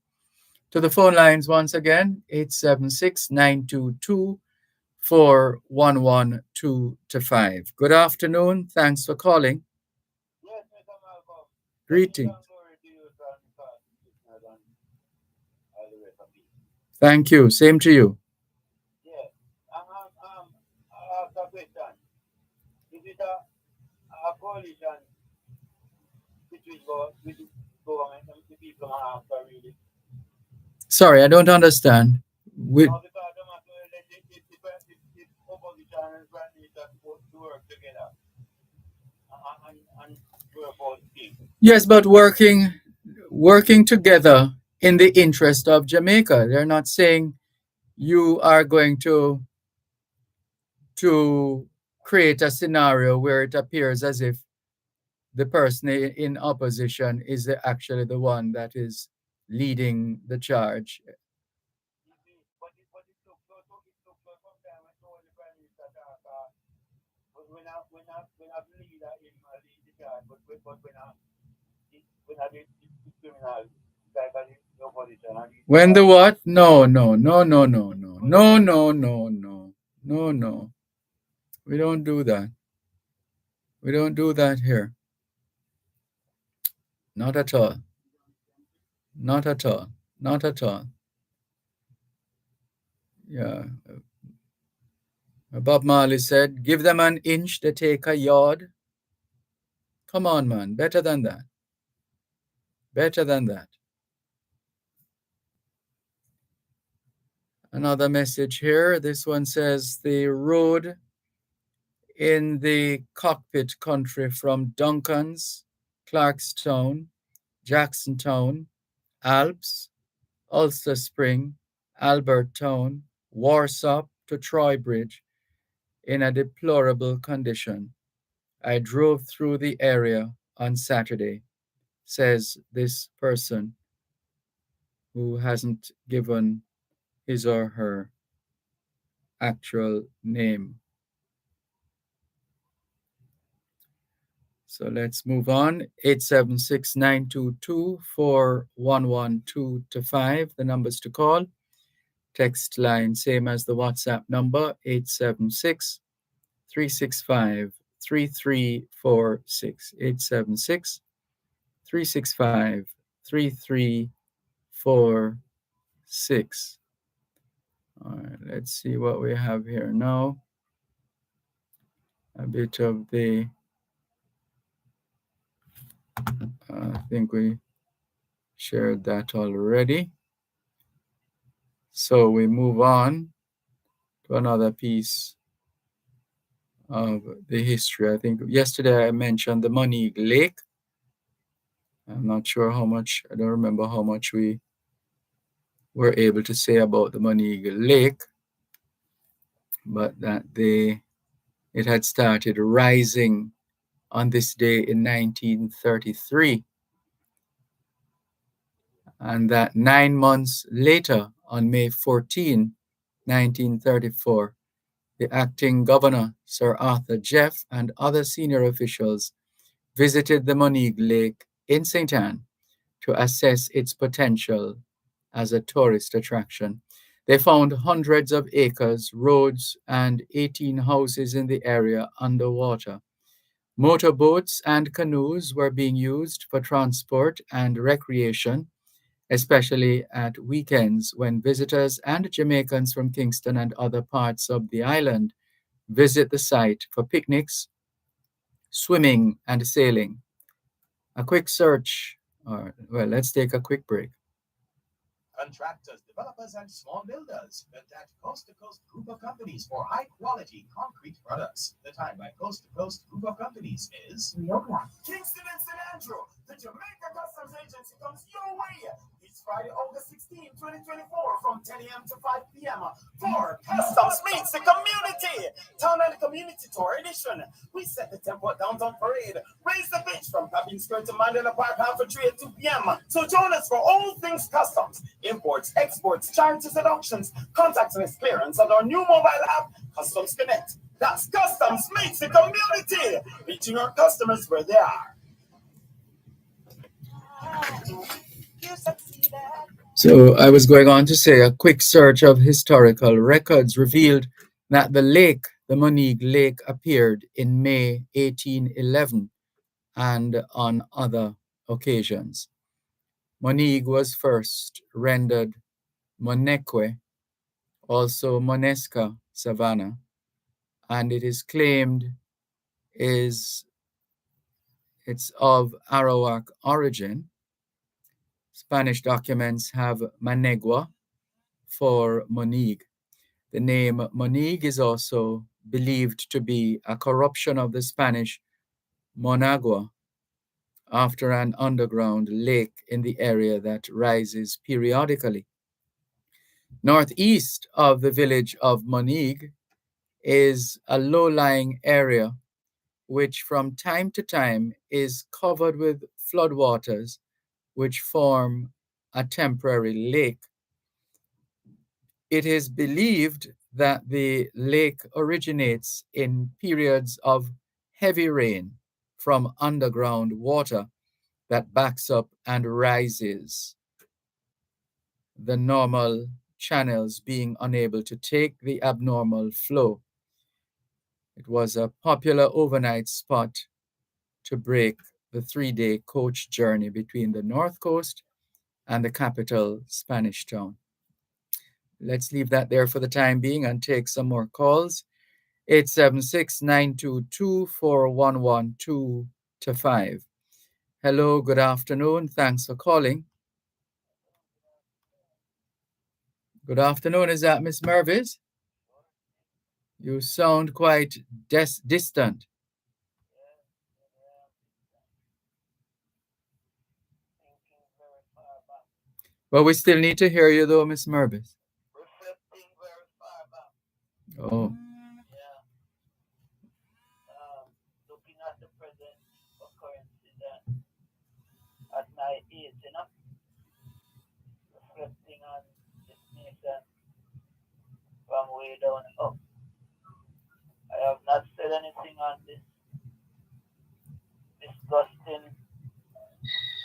To the phone lines once again, 876-922-4112 to 5. Good afternoon. Thanks for calling. Greetings. Thank you. Same to you. Yeah. I have a question. Is it a coalition between with the government and the people after really? Sorry, I don't understand. No, because I'm not going to let the opposition and prime minister to work together and work out things. Yes, but working together in the interest of Jamaica. They're not saying you are going to create a scenario where it appears as if the person in opposition is actually the one that is leading the charge. You see, but it looks so sometimes when so the prime minister talk, when I believe that him lead the charge, but when I did the criminal, like the opposition, and the When the charge. what? No, no, no, no, no, no, no, no, no, no, no, no. We don't do that. We don't do that here. Not at all. Not at all. Not at all. Yeah. Bob Marley said, give them an inch, they take a yard. Come on, man. Better than that. Better than that. Another message here. This one says the road in the cockpit country from Duncan's, Clarkstown, Jacksontown, Alps, Ulster Spring, Albertown, Warsaw to Troy Bridge in a deplorable condition. I drove through the area on Saturday, says this person who hasn't given his or her actual name. So let's move on. 876-922-4112 the numbers to call. Text line, same as the WhatsApp number, 876-365-3346. 876-365-3346. All right, let's see what we have here now. A bit of the, I think we shared that already. So we move on to another piece of the history. I think yesterday I mentioned the Money Lake. I'm not sure how much, I don't remember how much we were able to say about the Money Lake, but that it had started rising on this day in 1933. And that 9 months later, on May 14, 1934, the acting governor, Sir Arthur Jeff, and other senior officials visited the Monique Lake in St. Anne to assess its potential as a tourist attraction. They found hundreds of acres, roads, and 18 houses in the area underwater. Motorboats and canoes were being used for transport and recreation, especially at weekends when visitors and Jamaicans from Kingston and other parts of the island visit the site for picnics, swimming, and sailing. A quick search, or well, let's take a quick break. Contractors, developers, and small builders. Contact Coast to Coast Group of Companies for high quality concrete products. The time by Coast to Coast Group of Companies is Kingston and St. Andrew, the Jamaica Customs Agency comes your way. It's Friday, August 16, 2024, from 10 a.m. to 5 p.m. for Customs Meets the Community Town and Community Tour Edition. We set the tempo at Downtown Parade. Raise the beach from Cabin Square to Mandela Park, half a 3 at 2 p.m. So join us for all things customs, imports, exports, charges and auctions, contactless clearance, and our new mobile app, Customs Connect. That's Customs Meets the Community, reaching our customers where they are. So I was going on to say a quick search of historical records revealed that the lake, the Monique Lake, appeared in May 1811 and on other occasions. Monique was first rendered Moneque, also Monesca savanna, and it is claimed it's of Arawak origin. Spanish documents have Manegua for Monigue. The name Monigue is also believed to be a corruption of the Spanish Monagua, after an underground lake in the area that rises periodically. Northeast of the village of Monigue is a low-lying area which from time to time is covered with floodwaters which form a temporary lake. It is believed that the lake originates in periods of heavy rain from underground water that backs up and rises, the normal channels being unable to take the abnormal flow. It was a popular overnight spot to break the 3-day coach journey between the North Coast and the capital Spanish town. Let's leave that there for the time being and take some more calls. 876-922-4112-5. Hello, good afternoon. Thanks for calling. Good afternoon. Is that Miss Mervis? You sound quite distant. But we still need to hear you though, Miss Mervis. Reflecting very far back. Oh. Yeah. Looking at the present occurrences at my age, reflecting on this nation from way down up. I have not said anything on this disgusting,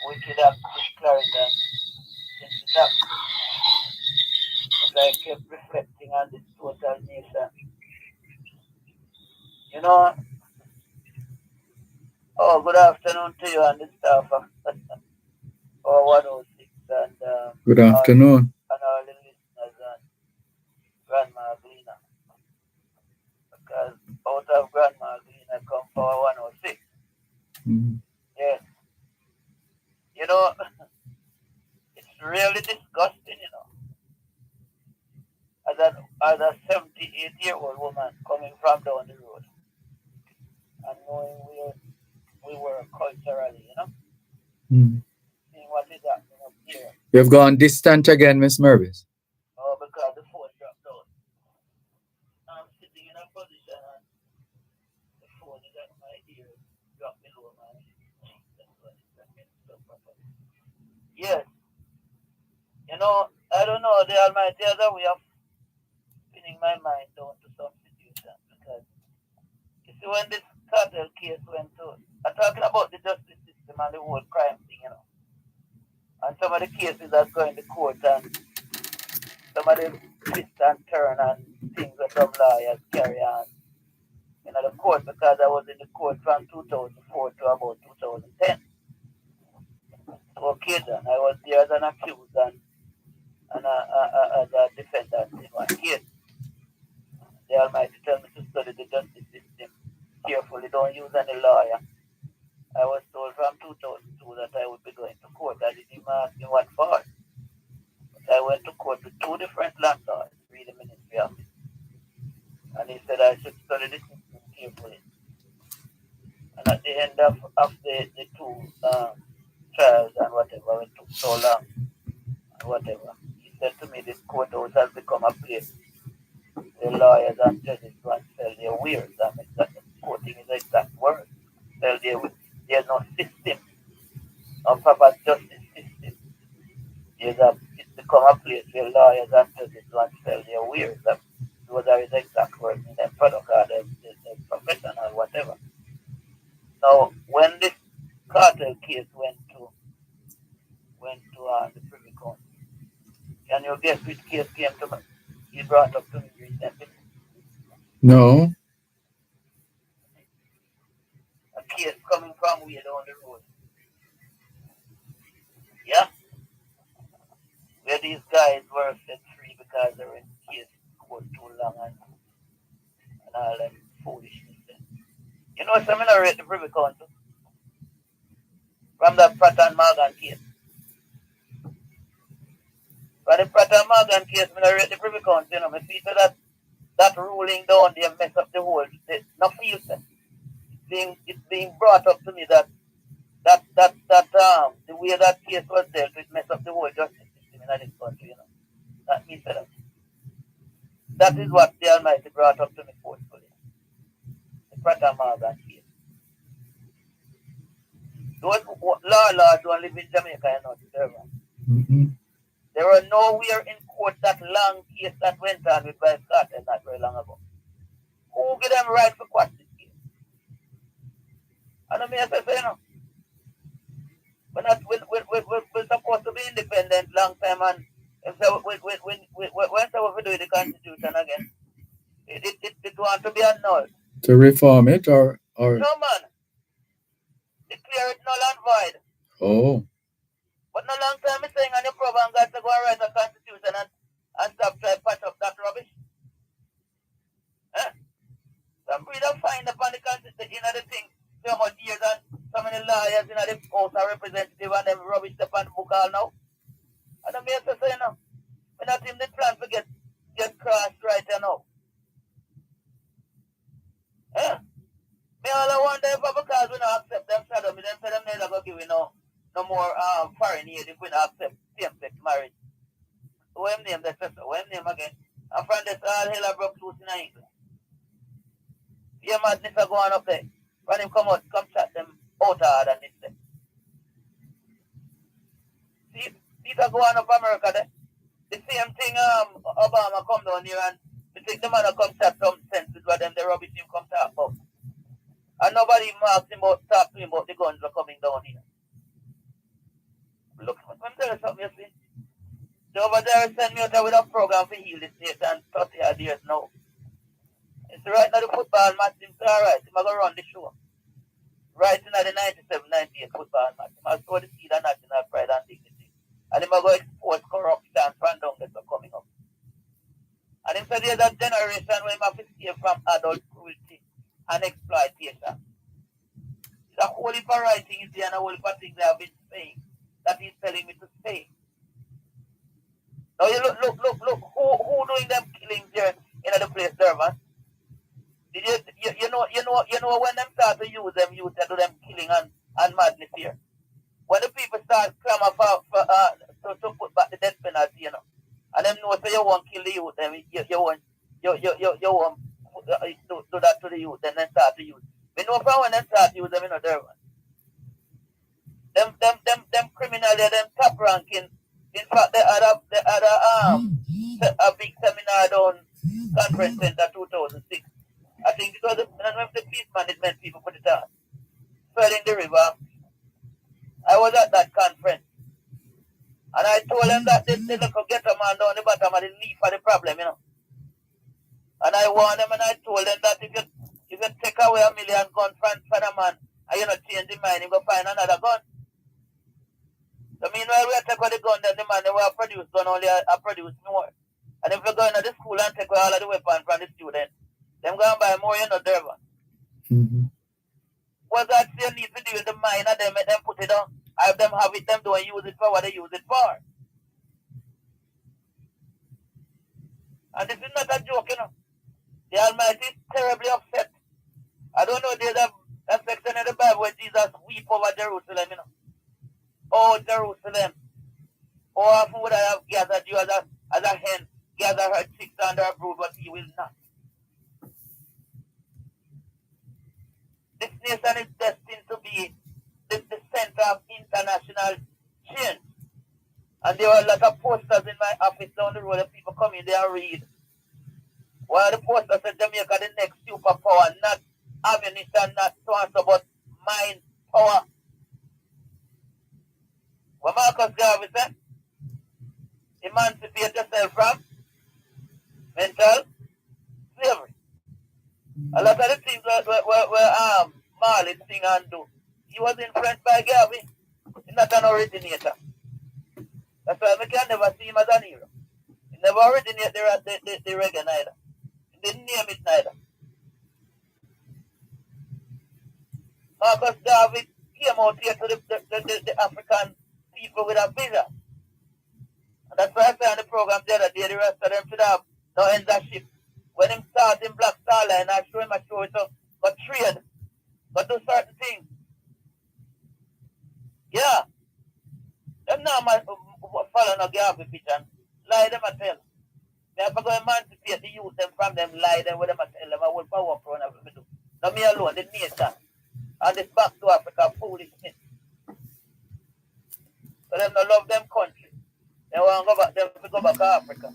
wicked act in Clarendon since it happened. But I kept reflecting on this total nation. You know, oh, good afternoon to you and the staff of our 106 and Good afternoon. all the listeners and Grandma Glina. Because out of Grandma Glina come for 106. Mm. Yes. You know, it's really disgusting, as a 78-year-old woman coming from down the road and knowing where we were culturally, Mm. seeing what is happening up here. You've gone distant again, Miss Mervis. Oh, because the phone dropped out. I'm sitting in a position and the phone is at my ear, dropped below my cheek. That's what it's like. So properly. Yes. I don't know, the Almighty has a way of spinning my mind down to some situations because you see when this cartel case went to, I'm talking about the justice system and the whole crime thing, and some of the cases that's going to court and some of the twist and turn and things that some lawyers carry on the court because I was in the court from 2004 to about 2010. Okay then, I was there as an accused and as a defendant in one case. The Almighty told me to study the justice system carefully, don't use any lawyer. I was told from 2002 that I would be going to court. I didn't even ask him what for. But I went to court with two different landlords, read the ministry office. And he said I should study the system carefully. And at the end of the two trials and whatever, it took so long and whatever, he said to me, this courthouse has become a place the lawyers and judges go and sell their wares. I mean, that quoting is the exact word. Sell their wares. There's no system, no proper justice system. It's become a place where lawyers and judges go and sell their wares. Those are his exact words in their product or the profession or whatever. Now, when this cartel case went to the Privy Council, can you guess which case came to me? He brought up to me recently. No. A case coming from way down the road. Yeah? where these guys were set free because they were in case court too long and all them foolishness. You know, some I rate the Privy Council from the Pratt and Morgan case. From the Pratt and Morgan case, I rate the Privy Council. You know, I see that ruling down there mess up the whole. No feel sense. It's being brought up to me that the way that case was dealt with mess up the whole justice system in this country. You know, that means that. That is what the Almighty brought up to me forcefully. The Pratt and Morgan case. Those laws don't live in Jamaica, you know, Dervan. Mm-hmm. There were nowhere in court that long case that went on with Vice Carter not very long ago. Who give them right to quash this case? And I mean, I say, you know, we're supposed to be independent long time, and if when we do the Constitution again, it want to be annulled. To reform it or No, man. Declare it null and void. oh. But no long time is saying on the program got to go and write a constitution and stop trying to patch up that rubbish. Eh? Some breeder find upon the constitution, you know, the thing so much years and so many lawyers in the House of Representatives and them rubbish upon the book all now. And the mayor says, you know, we're not in the plan to get crossed right now. Eh? Me all I wonder if because we don't accept them shadow, me them say them never go give we no more foreign aid if we don't accept same-sex marriage. So what name that sister? What name again? And from this all hell broke loose in England. Yeah, madness are going up there. When him come out, come chat them out hard and this. See, these are going up America there. The same thing Obama come down here and we think the man come chat some sense with what them the rubbish him come talk about. And nobody marks him out, talk to him about the guns are coming down here. Look, let me tell you something, you see. They over there send me out with a program for heal this nation 30 odd years now. It's right now the football match, it's alright. I'm going to run the show. Right now the 97-98 football match. I'm going to see the national pride and dignity. And I'm going to expose corruption and down that's coming up. And him said there's a generation where I'm escape from adult cruelty and exploitation. It's a whole heap of writing is there and a whole heap of things I have been saying that he's telling me to say. Now you look, who doing them killings there in the place, Dervan? Did you know when them start to use them youth to do them killing and madness here? When the people start clamor to put back the death penalty, you know, and them know say you won't kill the youth, them you won't do that to the youth, and then start to use. We know from when they start to use them, you know, Dervan. Them criminal, them top ranking. In fact, they had a big seminar down Conference Center 2006. I think it was the peace management people put it on. Flooding the river. I was at that conference. And I told them that they look get a man down the bottom of the leaf of the problem, you know. And I warned them and I told them that if you take away 1 million guns from a man and you not change the mind, you go find another gun. So meanwhile, we take away the gun, then the man they will produce gun only produce more. And if you go into the school and take away all of the weapons from the students, them go and buy more, you know, Dervan. Mm-hmm. What that still need to do with the mind of them, make them put it on. Have them have it, them don't use it for what they use it for. And this is not a joke, you know. The Almighty is terribly upset. I don't know, there's a section in the Bible where Jesus weep over Jerusalem, you know. Oh, Jerusalem. Oh, often would I have gathered you as a hen, gather her chicks under her brood, but he will not. This nation is destined to be the center of international change. And there were a lot of posters in my office down the road, and people come in there and read. One of the posters said Jamaica the next superpower, not ammunition, not so and so, but mind power. What Marcus Garvey said? Emancipate yourself from mental slavery. A lot of the things where Marley sing and do, he was influenced by Garvey. He's not an originator. That's why I can never see him as an hero. He never originated the reggae neither. He didn't name it neither. Marcus Garvey came out here to the African people with a vision. And that's why I said on the program the other day, the rest of them should have no censorship. When him start in Black Star Line, I show him a show it up, but trade, but do certain things. Yeah. Them now man follow no Garvey vision. Lie them and tell. They have to go emancipate the youth them from them lie them with them and tell them I will power for and do. Not me alone, the nation. And this back to Africa foolishness. So them no love them country. They want to go back, them to go back to Africa.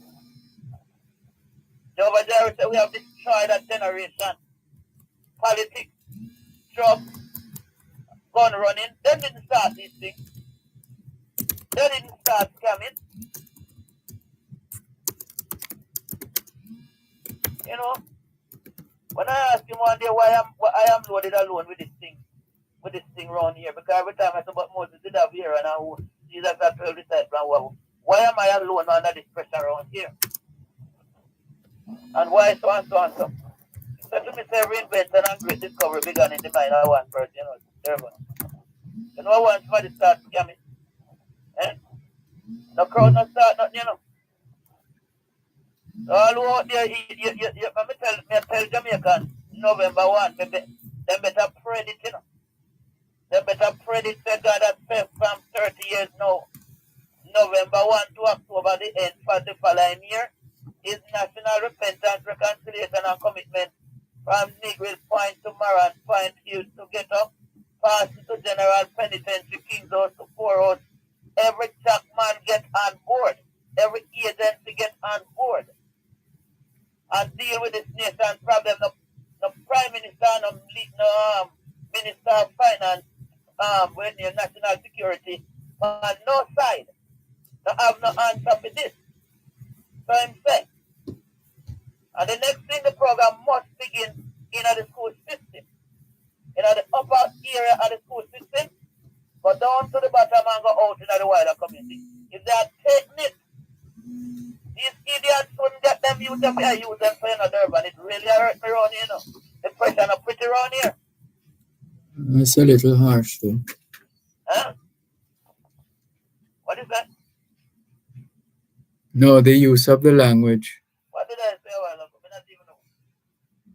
Jehovah Jireh said we have destroyed that generation. Politics, drugs, gun running. They didn't start these things. They didn't start scamming. You know, when I asked him one day why I am loaded alone with this thing around here, because every time I talk about Moses did have here and who Jesus had 12 disciples, why am I alone under this pressure around here? And why so and so and so? So to me say reinvention and great discovery began in the mind of one person, you know, Dervan. You know once somebody start scamming. Eh? No crowd no start nothing, you know. So all who out there, me tell Jamaican November 1, them better predict, you know. Them better predict that God has spent from 30 years now. November 1 to October the end for the following year is National Repentance, Reconciliation and Commitment from Negril Point to Maran Point Hills to get up, pass to General Penitentiary, King's House to Poorhouse. Every chap man get on board. Every agency get on board. And deal with this nation's problem. The Prime Minister, no Minister of Finance, when you're national security, on no side. Don't have no answer for this. So I'm saying. And the next thing, the program must begin in the school system. In the upper area of the school system, go down to the bottom and go out in the wider community. If they are taking it, these idiots couldn't get them use them here, use them for Durban. It really hurt me around here, you know. The pressure not pretty around here. It's a little harsh, though. Huh? What is that? No, the use of the language. What did I say a while ago? I not even know.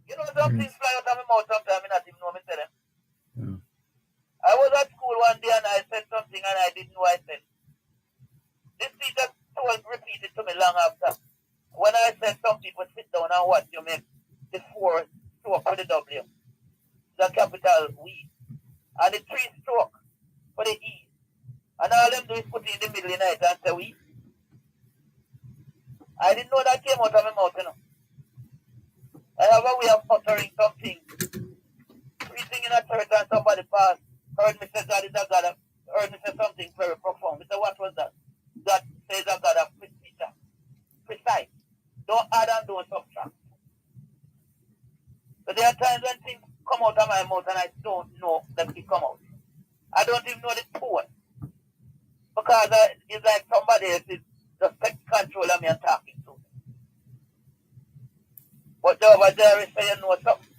You know, some things fly out of my mouth sometimes, I not even know me tell them. Yeah. I was at school one day and I said something and I didn't know I said. This teacher repeated to me long after. When I said some people sit down and watch you make the 4 stroke for the W, the capital we, and the 3 stroke for the E. And all them do is put it in the middle of the night and say we. I didn't know that came out of my mouth, you know. I have a way of uttering something. Preaching in a church and somebody passed, heard me say God is a God, heard me say something very profound. I said, what was that? God says a God of precise. Don't add and don't subtract. So there are times when things come out of my mouth and I don't know that it come out. I don't even know the tone. Because it's like somebody else is just control of me and talking to me. But Jehovah Jireh say you know something.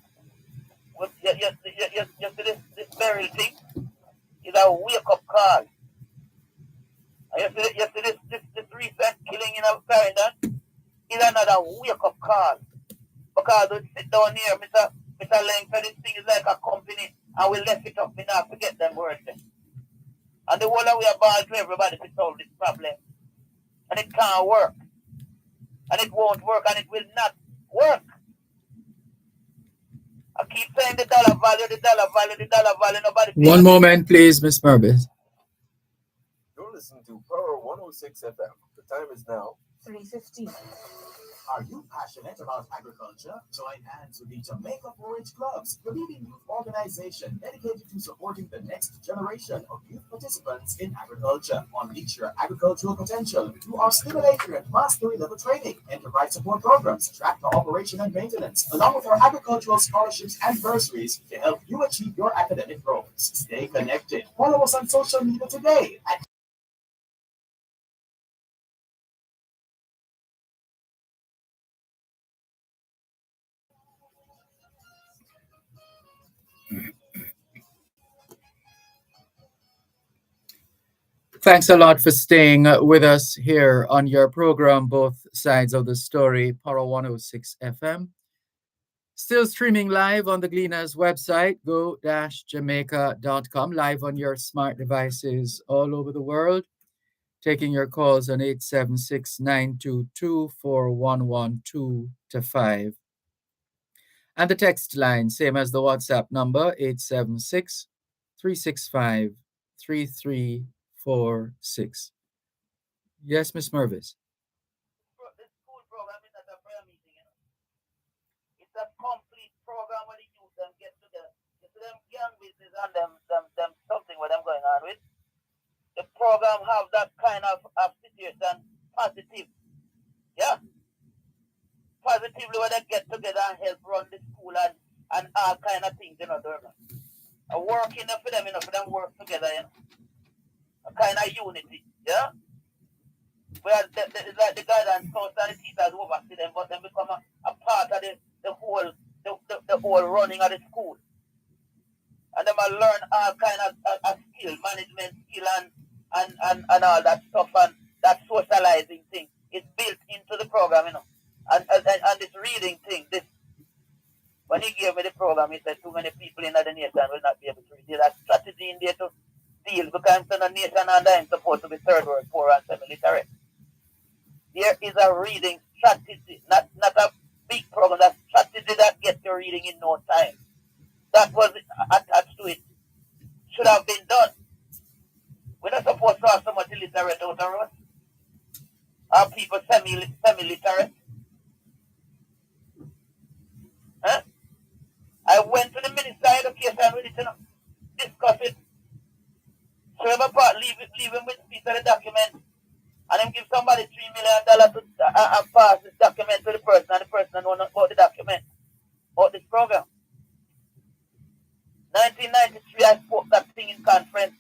You see this burial thing is a wake-up call. And you see this recent killing in Clarendon is another wake-up call. Because we sit down here, Mr. Lang said this thing is like a company and we left it up, we not forget them words. And the whole of we are ball to everybody to solve this problem. And it can't work. And it won't work and it will not work. I keep saying the dollar value, nobody. One moment, please, Miss Marbis. You're listening to Power 106 FM. The time is now 3:15. Are you passionate about agriculture? Join hands with the Jamaica 4-H Clubs, the leading youth organization dedicated to supporting the next generation of youth participants in agriculture. Unleash your agricultural potential through our stimulator and mastery level training, enterprise support programs, tractor operation and maintenance, along with our agricultural scholarships and bursaries to help you achieve your academic goals. Stay connected. Follow us on social media today at Thanks a lot for staying with us here on your program, Both Sides of the Story, Power 106 FM. Still streaming live on the Gleaners website, go-jamaica.com, live on your smart devices all over the world. Taking your calls on 876-922-4112 to 5. And the text line, same as the WhatsApp number, 876-365-3346. Yes, Miss Mervis. The school program is not a prayer meeting, you know. It's a complete program where the youth them get together. You see them young business and them something where them going on with. The program have that kind of situation positive. Yeah. Positively where they get together and help run the school and all kind of things, you know, Dervan. A work enough for them, you know, for them work together, you know. A kind of unity, yeah? Where it's like the guidance counselor and the teachers oversee them, but then become a part of the whole running of the school. And them will learn all kind of skill, management skill and all that stuff and that socializing thing. It's built into the program, you know. And this reading thing, this when he gave me the program, he said too many people in the nation will not be able to read. There's a strategy in there to deal because the nation and I'm supposed to be third world, poor and semi-literate. There is a reading strategy, not a big program, a strategy that gets you reading in no time. That was attached to it. Should have been done. We're not supposed to have so much illiterate out of us. Are people semi-literate? Huh? I went to the Minister of Education with it, you know, discuss it. So every part leave him with a piece of the document and him give somebody $3 million to pass this document to the person and the person know about the document, about this program. 1993, I spoke that thing in conference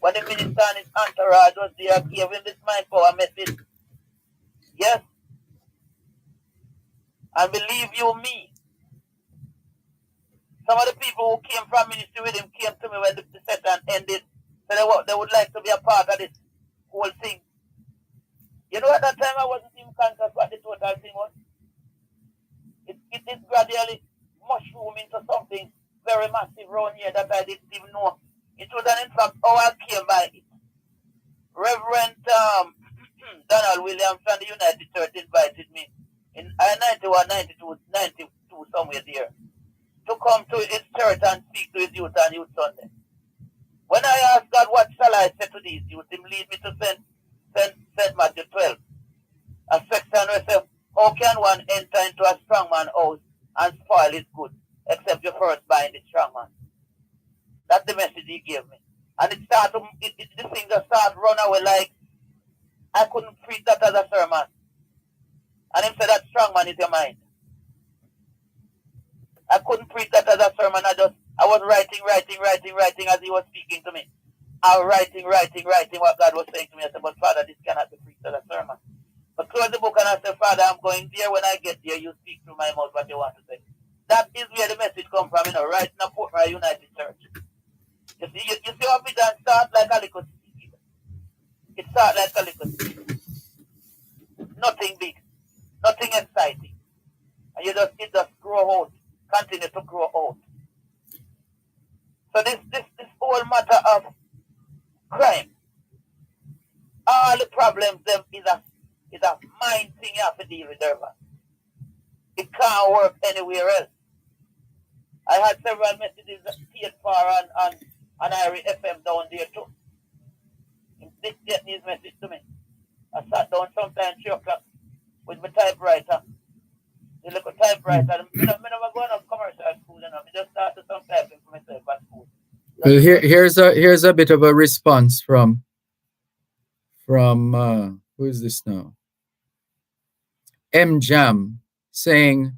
when the minister and his entourage was there, gave him this mind power message. Yes. And believe you me, some of the people who came from ministry with him came to me when the session ended. So they would like to be a part of this whole thing. You know, at that time I wasn't even conscious what the total thing was. It is gradually mushroom into something very massive around here that I didn't even know. It was an in fact how I came by it. Reverend Donald Williams from the United Church invited me in 91, 92, 92, somewhere there, to come to his church and speak to his youth on Youth Sunday. When I asked God, what shall I say to these youth, him lead me to St. Matthew 12. A section where says, how can one enter into a strong man's house and spoil his goods, except you first bind the strong man? That's the message he gave me. And it started, the thing just started run away like I couldn't preach that as a sermon. And him said that strong man is your mind. I couldn't preach that as a sermon. I was writing as he was speaking to me. I was writing what God was saying to me. I said, but Father, this cannot be preached as a sermon. But close the book and I said, Father, I'm going there. When I get there, you speak through my mouth what you want to say. That is where the message comes from, you know, right in the Portmore United Church. You see how vision starts like a little seed. It starts like a little seed. Nothing big, nothing exciting. And it just grow out, continue to grow out. So this whole matter of crime, all the problems them is a mind thing you have to deal with, Dervan. It can't work anywhere else. I had several messages paid for on Irie FM down there too. He did get his message to me. I sat down sometime 3 o'clock with my typewriter. The little typewriter. I never go on commercial school, you know. I just started some typing for myself at school. Well, here's a bit of a response from who is this now? M Jam saying,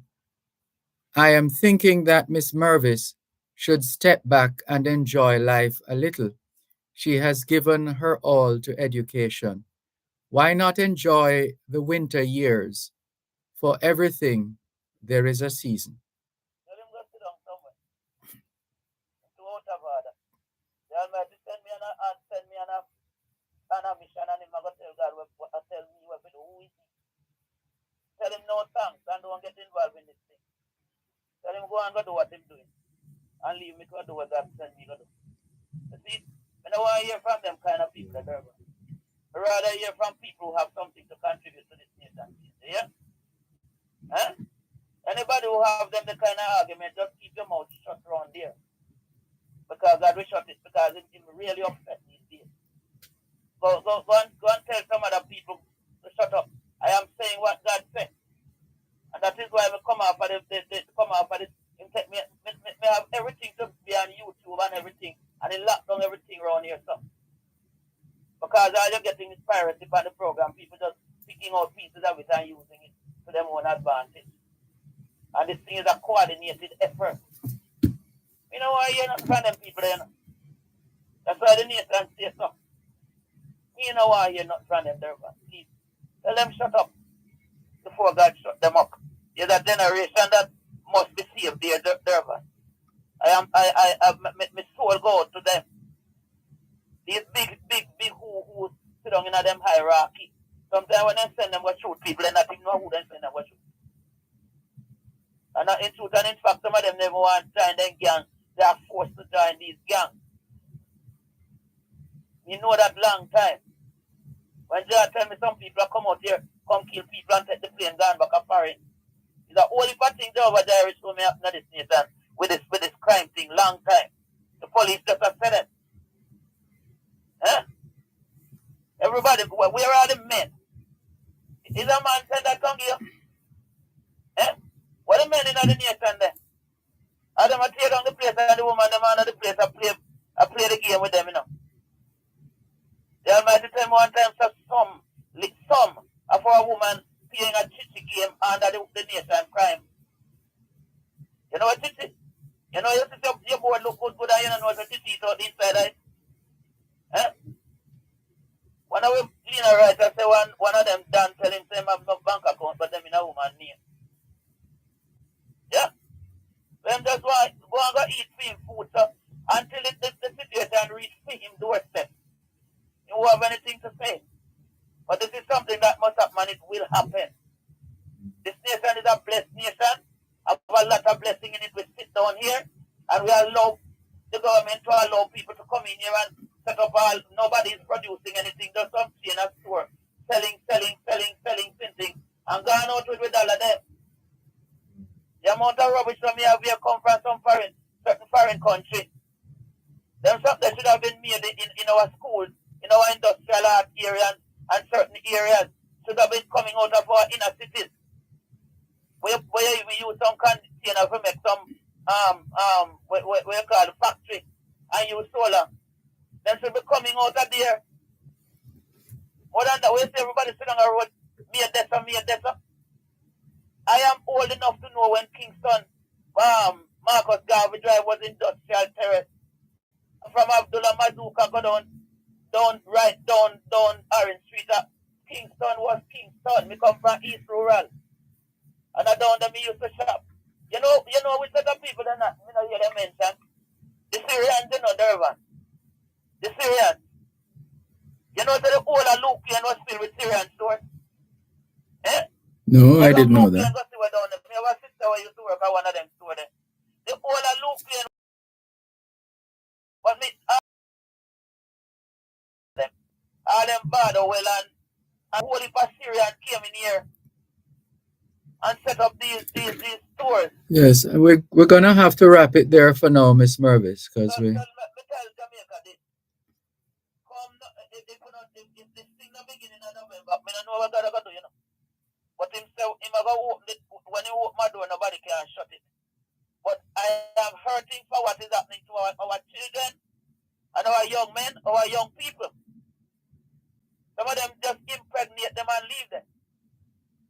I am thinking that Miss Mervis should step back and enjoy life a little. She has given her all to education. Why not enjoy the winter years? For everything, there is a season. Tell him go sit down somewhere. It's out of order. The Almighty send me an no thanks and don't get involved in this thing. Tell him go and go do what he's doing. And leave me to do what God sent me to do. You see, I don't want to hear from them kind of people that are I rather hear from people who have something to contribute to this nation. Yeah? Huh? Anybody who have them the kind of argument, just keep your mouth shut around there. Because God will shut it, because it really upset these days. Go and tell some other people to shut up. I am saying what God said. And that is why we come out for this. Me have everything to be on YouTube and everything. And they lock down everything around here. So. Because all you're getting is piracy on the program. People just picking out pieces of it and using it to their own advantage. And this thing is a coordinated effort. You know why you're not from them people there? That's why the nation says so. You know why you're not from them, Dervan. Please. Tell them shut up before God shut them up. You're that generation that must be saved there, Dervan. My soul go out to them. These big who sit down in them hierarchy. Sometimes when they send them go shoot people, they not even know who they send them go shoot. And in truth and in fact, some of them never want to join them gang. They are forced to join these gangs. You know that long time. When they tell me some people come out here, come kill people and take the plane gone back a foreign. It's the only thing they over there is to me up in this nation with this crime thing long time. The police just have said it. Huh? Everybody, where are the men? Is a man said that come here? Eh? What the men in the nation there? And them tear down the place and the woman, the man of the place, I play the game with them, you know. The Almighty tell me one time, so some of our woman playing a chichi game under the nation crime. You know what chichi? You know, you see your board look good and you know what chichi is out the inside, right? Eh? One of them, you know, right, I say one of them done tell him, say, I have no bank account, but them in a woman name. Yeah? Them just want go and go eat for him food, so until the situation reach for him doorstep. You won't have anything to say. But this is something that must happen and it will happen. This nation is a blessed nation. I have a lot of blessing in it. We sit down here and we allow the government to allow people to come in here and set up all. Nobody is producing anything. Just some chain a store. Selling, printing. And gone out with all of them. The amount of rubbish from here come from some certain foreign country. Them something that should have been made in our schools, in our industrial art areas and certain areas should have been coming out of our inner cities. Where you even use some container to make some what you call factory and use solar. Them should be coming out of there. More than that, we see everybody sitting on the road, made this. I am old enough to know when Kingston, Marcus Garvey Drive was industrial terrace. From Abdullah Mazuka go down Orange Street. Kingston was Kingston. Me come from East Rural. And I down there me used to shop. You know which set of people that me not hear them mention. The Syrians, you know, Dervan. The Syrians. You know the whole of Lupian was filled with Syrian stores. Eh? No, I didn't know that. I have a sister who used to work at one of them stores there. The whole of Lupian. But me, all them bad well and whole heap of Syrians came in here and set up these stores. Yes, we're gonna have to wrap it there for now, Miss Mervis, because we. Me tell Jamaica this. Come, if this thing the beginning of November, I don't know what God gonna do, you know. But him say him a go open it, when he open my door, nobody can shut it. But I am hurting for what is happening to our children and our young men, our young people. Some of them just impregnate them and leave them.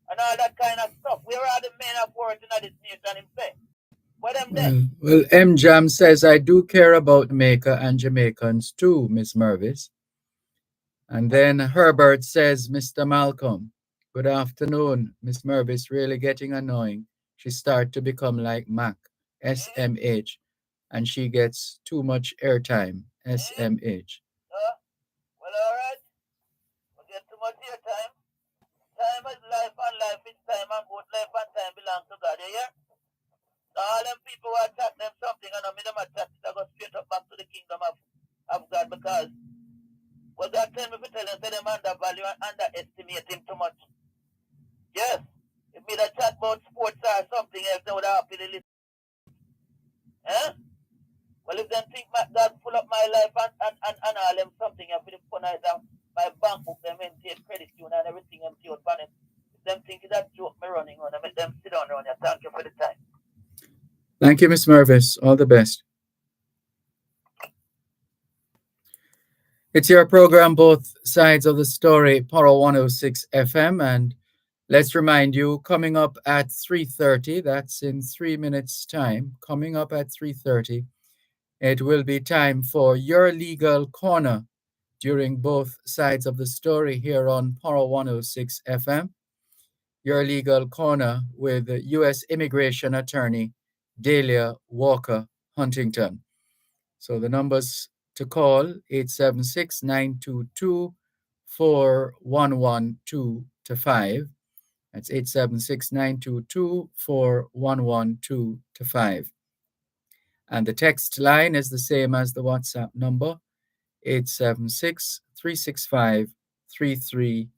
And all that kind of stuff. Where are the men of worth in this nation him say? Where them there? Well, M. Jam says, I do care about Jamaica and Jamaicans too, Miss Mervis. And then Herbert says, Mr. Malcolm, good afternoon. Miss Mervis really getting annoying. She start to become like Mac, SMH, and she gets too much airtime, SMH. Well, all right. We get too much airtime. Time is life and life is time and both But that time if you tell them, say them undervalue and underestimate him too much. Yes. If me that chat about sports or something else, they would have happily listen. Eh? Well, if them think God full up my life and all them something, I feel fun out of my bank book, them empty credit union and everything empty out on it. If them think that joke me running on, I make them sit down around here. Thank you for the time. Thank you, Miss Mervis. All the best. It's your program, Both Sides of the Story, Power 106 FM, and let's remind you, coming up at 3:30, that's in 3 minutes' time, coming up at 3:30, it will be time for your legal corner during Both Sides of the Story here on Power 106 FM. Your legal corner with U.S. immigration attorney Dahlia Walker Huntington. So the numbers to call 876-922-4112-5. That's 876-922-4112-5. And the text line is the same as the WhatsApp number, 876-365-3346.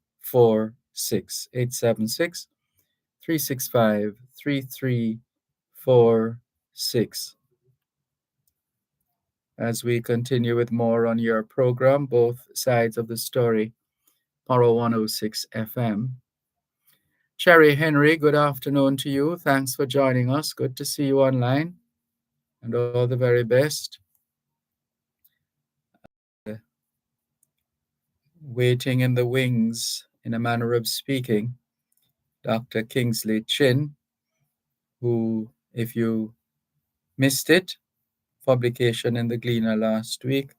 876-365-3346. As we continue with more on your program, Both Sides of the Story, Power 106 FM. Cherry Henry, good afternoon to you. Thanks for joining us. Good to see you online. And all the very best. Waiting in the wings, in a manner of speaking, Dr. Kingsley Chin, who, if you missed it, publication in the Gleaner last week,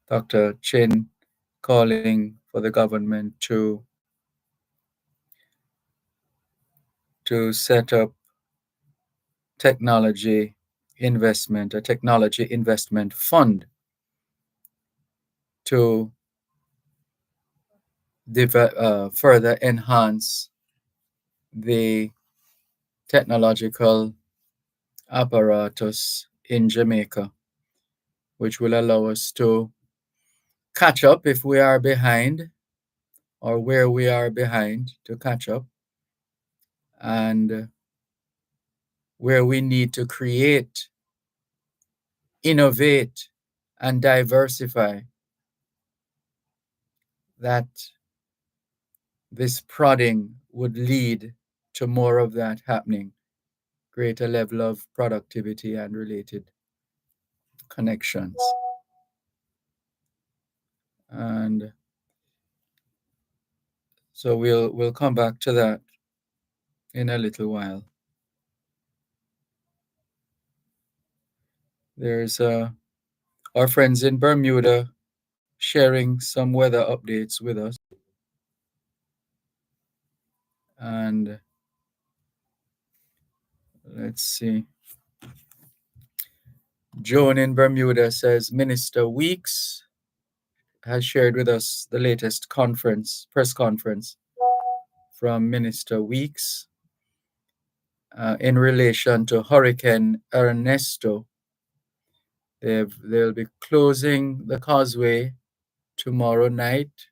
Dr. Chin calling for the government to set up a technology investment fund to further enhance the technological apparatus in Jamaica, which will allow us to catch up if we are behind, or where we are behind, to catch up, and where we need to create, innovate, and diversify, that this prodding would lead to more of that happening, greater level of productivity and related connections. And so we'll come back to that in a little while. There's our friends in Bermuda sharing some weather updates with us. And let's see. Joan in Bermuda says Minister Weeks has shared with us the latest press conference from Minister Weeks in relation to Hurricane Ernesto. They'll be closing the causeway tomorrow night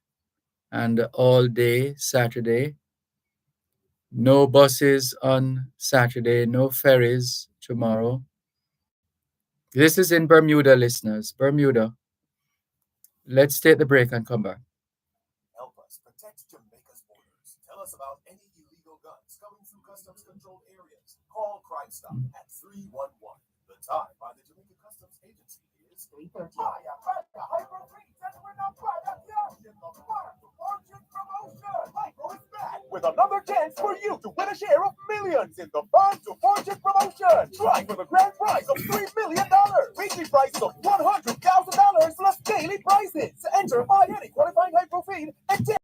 and all day Saturday. No buses on Saturday, no ferries tomorrow. This is in Bermuda, listeners. Bermuda. Let's take the break and come back. Help us protect Jamaica's borders. Tell us about any illegal guns coming through customs controlled areas. Call Crime Stop at 311. The time by the Jamaica Customs Agency is 3:30. With another chance for you to win a share of millions in the Farm to Fortune promotion. Try for the grand prize of $3 million. Weekly prizes of $100,000 plus daily prizes. Enter by any qualifying hydro feed and take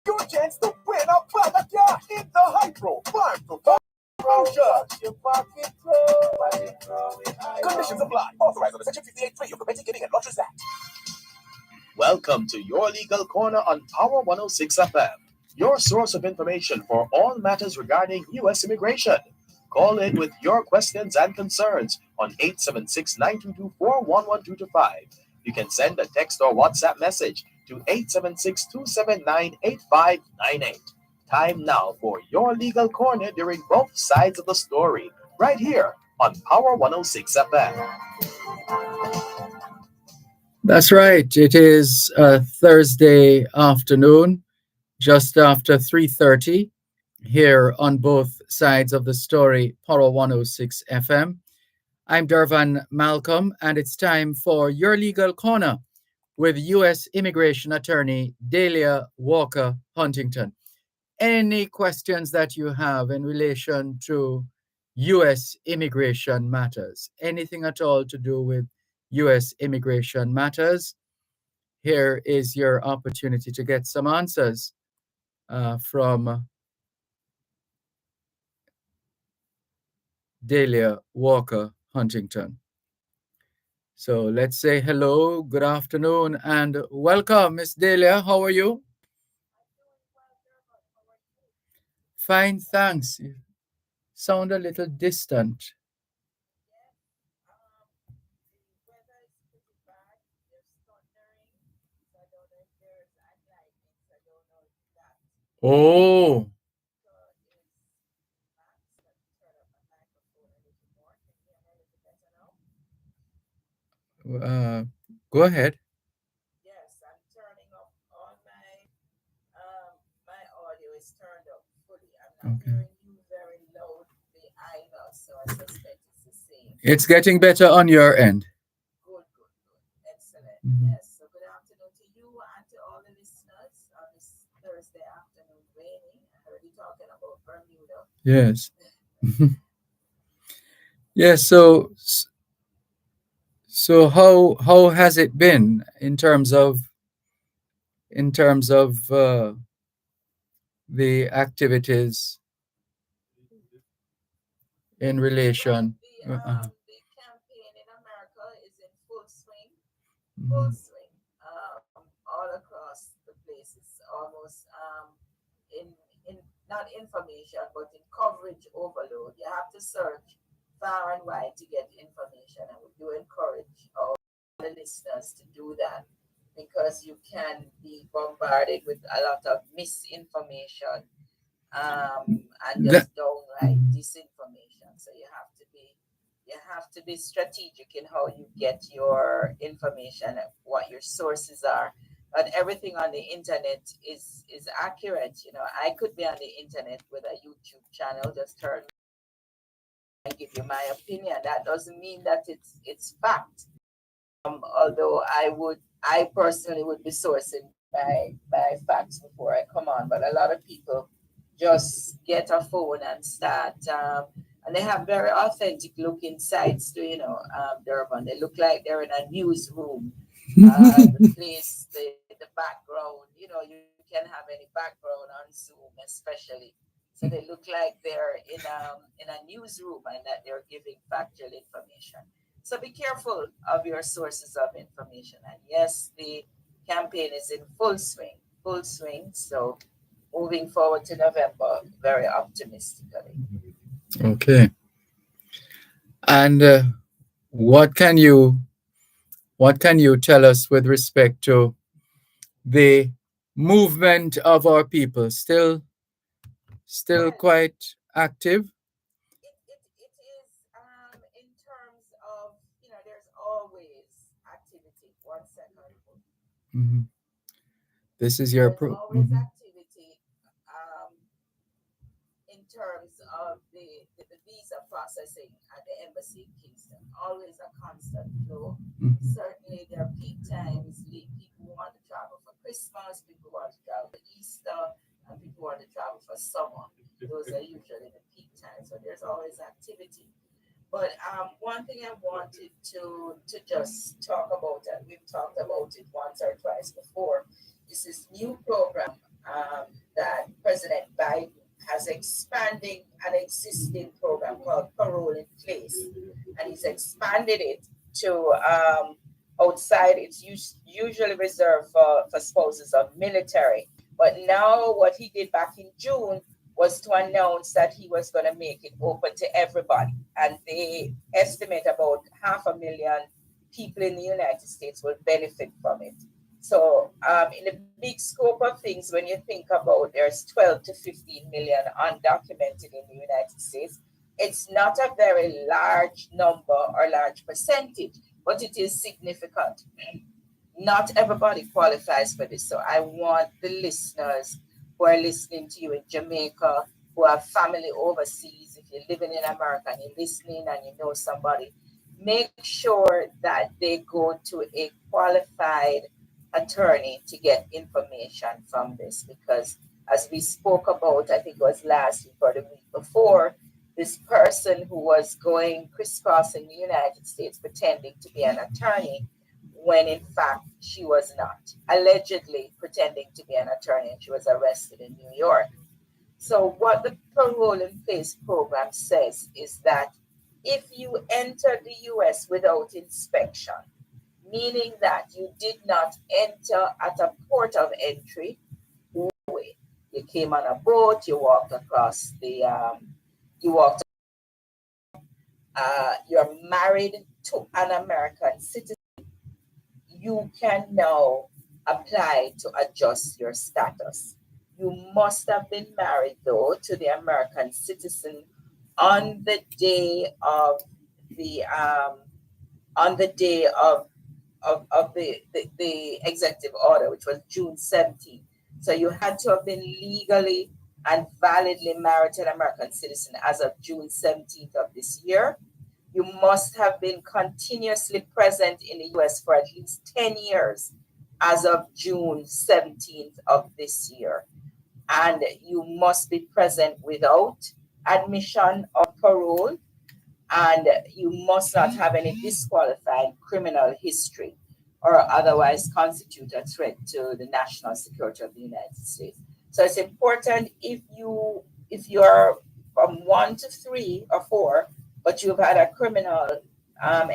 your chance to win a bag of cash in the Hydro Farm to Fortune promotion. Conditions apply. Authorized under Section 58.3 of the Betting, Getting and Lotteries Act. Welcome to your legal corner on Power 106 FM. Your source of information for all matters regarding U.S. immigration. Call in with your questions and concerns on 876-922-41125. You can send a text or WhatsApp message to 876-279-8598. Time now for your legal corner during both sides of the story, right here on Power 106 FM. That's right. It is a Thursday afternoon, just after 3:30, here on both sides of the story, Power 106 FM. I'm Dervan Malcolm, and it's time for your legal corner with U.S. immigration attorney Delia Walker Huntington. Any questions that you have in relation to U.S. immigration matters, anything at all to do with U.S. immigration matters, here is your opportunity to get some answers from Delia Walker Huntington. So let's say hello, good afternoon, and welcome, Miss Delia. How are you? Fine, thanks. You sound a little distant. Oh, uh, go ahead. Yes, I'm turning up all my audio is turned up fully. I'm not Okay. hearing you very loudly either, so I suspect it's the same. It's getting better on your end. Good, good, good. Excellent. Mhm. Yes. So good afternoon to you and to all the listeners on this Thursday afternoon rainy. I heard you talking about Bermuda. Yes. Yes. So how has it been in terms of the activities in relation? The campaign in America is in full swing. Full Mhm. swing, all across the places, almost in not information, but in coverage overload. You have to search far and wide to get information, and we do encourage all the listeners to do that because you can be bombarded with a lot of misinformation and That, just downright disinformation. So you have to be strategic in how you get your information, what your sources are. But everything on the internet is accurate. You know, I could be on the internet with a YouTube channel, just turn and give you my opinion. That doesn't mean that it's fact. Although I personally would be sourcing my facts before I come on, but a lot of people just get a phone and start, and they have very authentic looking sites too. Durban. They look like they're in a newsroom. The place, the background. You can have any background on Zoom, especially. So they look like they're in a newsroom and that they're giving factual information. So be careful of your sources of information. And yes, the campaign is in full swing, full swing. So moving forward to November, very optimistically. okay. And what can you what can you tell us with respect to the movement of our people? Still Well, quite active. it is in terms of, there's always activity. 1 second. Mhm. This is your There's pro. always Mhm. activity. Um, in terms of the visa processing at the embassy in Kingston. Always a constant flow. Mhm. Certainly, there are peak times. People want to travel for Christmas, people want to travel for Easter, and people want to travel for summer. Those are usually the peak times. So there's always activity. But one thing I wanted to just talk about, and we've talked about it once or twice before, is this new program that President Biden has expanding an existing program called Parole in Place, and he's expanded it to outside. It's usually reserved for spouses of military. But now, what he did back in June was to announce that he was going to make it open to everybody. And they estimate about 500,000 people in the United States will benefit from it. So, in the big scope of things, when you think about there's 12 to 15 million undocumented in the United States, it's not a very large number or large percentage, but it is significant. Not everybody qualifies for this. So I want the listeners who are listening to you in Jamaica, who have family overseas, if you're living in America and you're listening and you know somebody, make sure that they go to a qualified attorney to get information from this. Because as we spoke about, I think it was last week or the week before, this person who was going crisscrossing the United States pretending to be an attorney when in fact she was not, allegedly pretending to be an attorney, and she was arrested in New York. So, what the Parole in Place program says is that if you enter the US without inspection, meaning that you did not enter at a port of entry, you came on a boat, you walked across you walked, you're married to an American citizen, you can now apply to adjust your status. You must have been married, though, to the American citizen on the day of the the executive order, which was June 17th. So you had to have been legally and validly married to an American citizen as of June 17th of this year. You must have been continuously present in the US for at least 10 years as of June 17th of this year. And you must be present without admission or parole. And you must not have any disqualifying criminal history or otherwise constitute a threat to the national security of the United States. So it's important if you're from 1 to 3 or 4, but you've had a criminal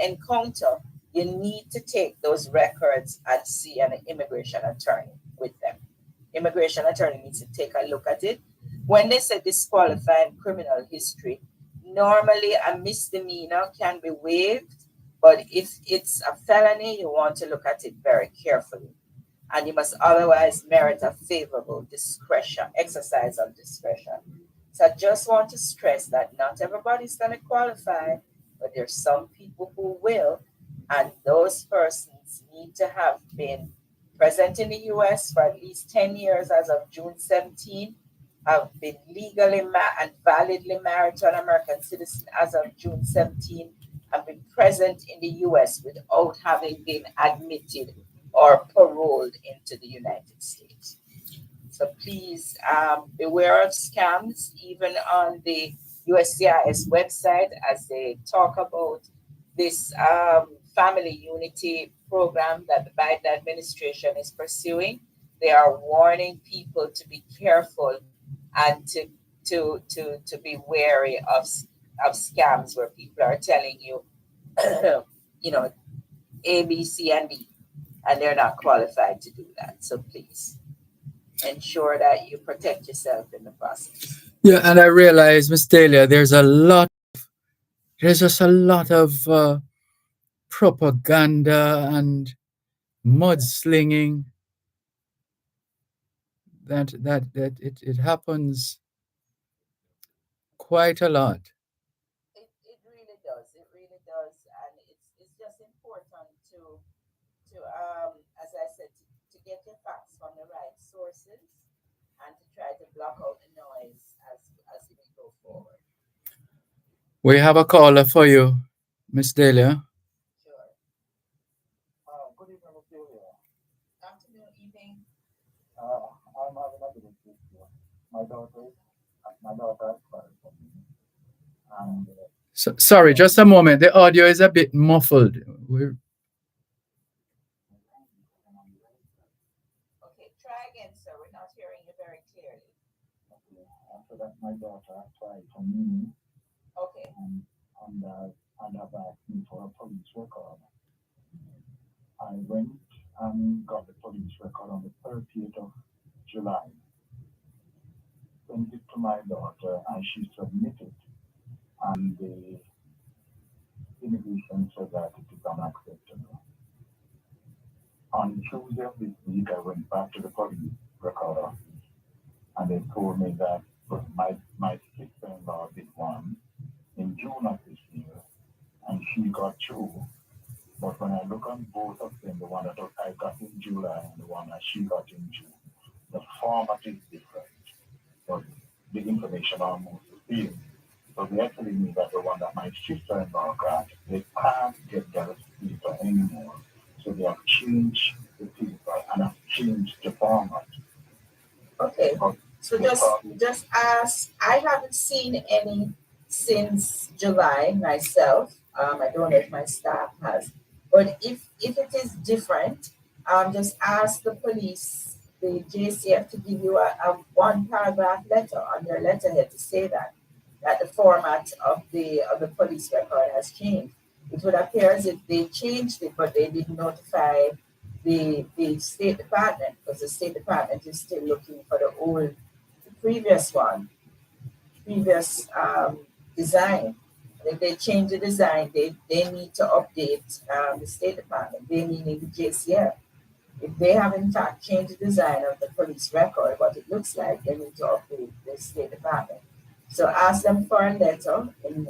encounter, you need to take those records and see an immigration attorney with them. Immigration attorney needs to take a look at it. When they say disqualifying criminal history, normally a misdemeanor can be waived, but if it's a felony, you want to look at it very carefully. And you must otherwise merit a favorable exercise of discretion. So I just want to stress that not everybody's going to qualify, but there's some people who will, and those persons need to have been present in the US for at least 10 years as of June 17, have been legally and validly married to an American citizen as of June 17, and been present in the US without having been admitted or paroled into the United States. So please beware of scams, even on the USCIS website, as they talk about this family unity program that the Biden administration is pursuing. They are warning people to be careful and to be wary of scams where people are telling you, you know, A, B, C, and D, and they're not qualified to do that. So please ensure that you protect yourself in the process. Yeah, and I realize, Miss Dahlia, there's just a lot of propaganda and mudslinging that it happens quite a lot. It really does. It really does, and it's just important to as I said, to get your facts from the right sources and to try to block out the noise as we go forward. We have a caller for you, Miss Dahlia. Sure. Good evening, Mr. Afternoon, evening. I'm having a little issue. My daughter has filed for me. And Sorry, just a moment. The audio is a bit muffled. Okay, try again, sir. We're not hearing you very clearly. okay, after that, my daughter applied for me Okay. and have asked me for a police record. I went and got the police record on the 30th of July. Sent it to my daughter and she submitted. And the immigration said that it is unacceptable. On Tuesday of this week, I went back to the police record office and they told me that my sister-in-law did one in June of this year and she got through. But when I look on both of them, the one that I got in July and the one that she got in June, the format is different, but the information almost the same. So they actually mean that the one that my sister-in-law got, they can't get that paper anymore. So they have changed the paper and have changed the format. Okay. So just ask. I haven't seen any since July myself. I don't know if my staff has, but if it is different, just ask the police, the JCF, to give you a one paragraph letter on your letterhead to say that the format of the police record has changed. It would appear as if they changed it, but they didn't notify the State Department, because the State Department is still looking for the previous design. And if they change the design, they need to update the State Department. They meaning the JCF. If they have in fact changed the design of the police record, what it looks like, they need to update the State Department. So ask them for a letter in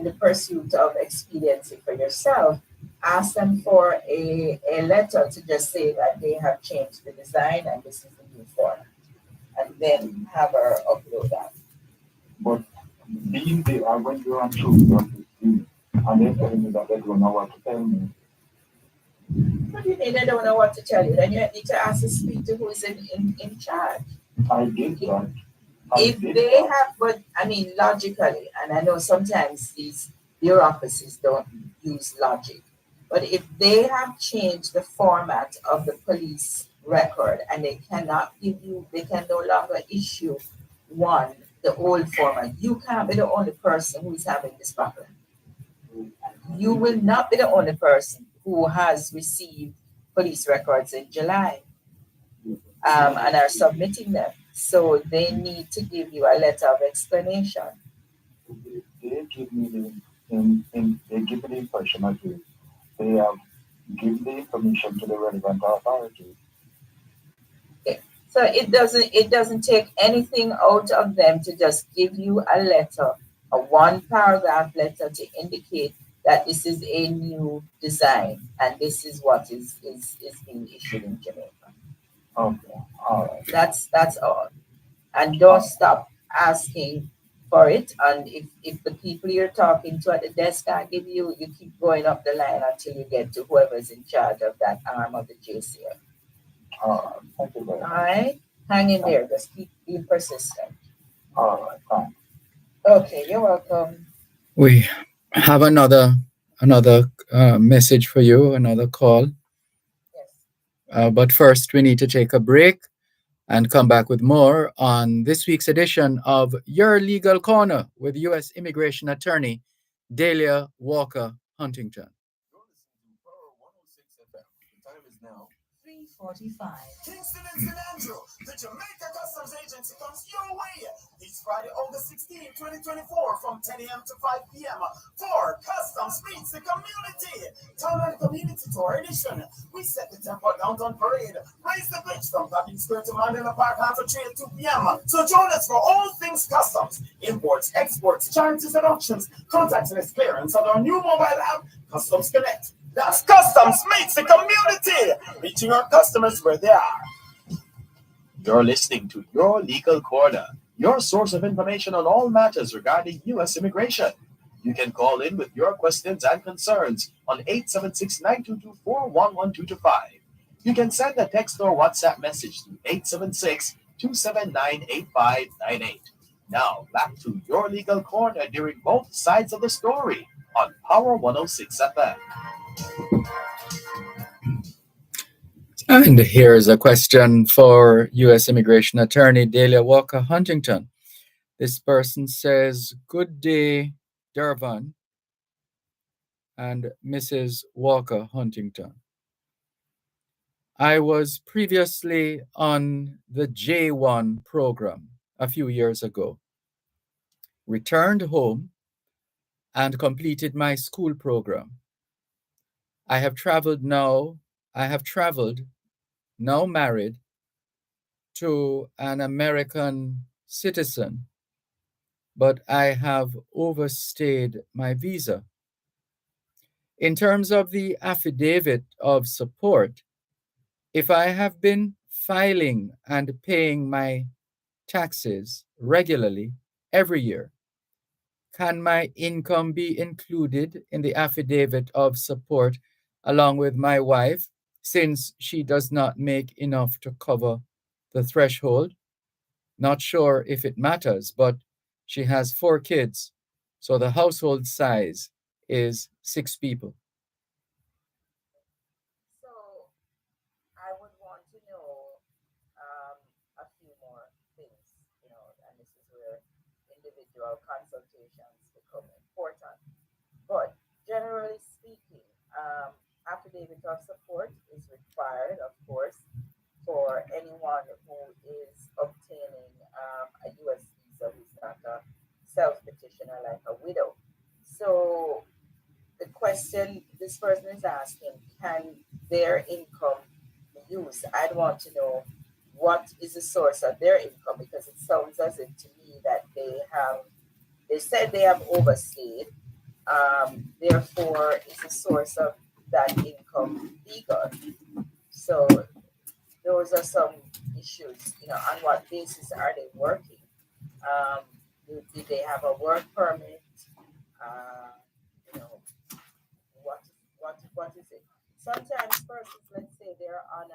the pursuit of expediency for yourself. Ask them for a letter to just say that they have changed the design and this is the new format, and then have her upload that. But being there, I went around through and they're telling me that they don't know what to tell me. What do you mean they don't know what to tell you? Then you need to ask to speak to who is in charge. I did that. If they have, but I mean logically, and I know sometimes these bureaucracies don't use logic, but if they have changed the format of the police record and they cannot give you, they can no longer issue the old format, you can't be the only person who is having this problem. You will not be the only person who has received police records in July and are submitting them. So they need to give you a letter of explanation. They give me the impression that they have given the information to the relevant authorities. Okay. So it doesn't take anything out of them to just give you a letter, a one paragraph letter to indicate that this is a new design and this is what is being issued in Jamaica. Okay, all right. That's all. And don't stop asking for it. And if the people you're talking to at the desk can't give you, you keep going up the line until you get to whoever's in charge of that arm of the JCF. Thank you very much. All right? Hang in there. Just keep being persistent. All right, fine. Okay, you're welcome. We have another message for you, another call. Yes. But first, we need to take a break and come back with more on this week's edition of Your Legal Corner with U.S. immigration attorney Delia Walker Huntington. You're listening to Power 106 FM. The time is now 3:45. Kingston and St. Andrew, the Jamaica Customs Agency comes your way this Friday, August 16, 2024, from 10 a.m. to 5 p.m. for Customs Meets the Community Town and Community Tour Edition. We set the tempo downtown parade, raise the bridge from Papin Square to Mandela Park after 3 at 2 p.m. So join us for all things customs, imports, exports, charities and auctions, contactless clearance on our new mobile app, Customs Connect. That's Customs Meets the Community, reaching our customers where they are. You're listening to Your Legal Corner, your source of information on all matters regarding U.S. immigration. You can call in with your questions and concerns on 876-922-411-225. You can send a text or WhatsApp message to 876-279-8598. Now, back to Your Legal Corner during both sides of the story on Power 106 FM. And here's a question for U.S. immigration attorney Delia Walker Huntington. This person says, "Good day, Dervan and Mrs. Walker Huntington. I was previously on the J1 program a few years ago, returned home, and completed my school program. I have traveled now, I have traveled, now married, to an American citizen, but I have overstayed my visa. In terms of the affidavit of support, if I have been filing and paying my taxes regularly every year, can my income be included in the affidavit of support along with my wife, since she does not make enough to cover the threshold? Not sure if it matters, but she has 4 kids, so the household size is 6 people. So I would want to know um, a few more things, and this is where individual consultations become important. But generally speaking, affidavit of support is required, of course, for anyone who is obtaining a U.S. visa who's not a self petitioner like a widow. So the question this person is asking, can their income be used? I'd want to know what is the source of their income, because it sounds as if to me that they said they have overstayed, therefore is the source of that income legal. So those are some issues, on what basis are they working? Um, do they have a work permit? Uh, you know, what is it? Sometimes persons, let's say they're on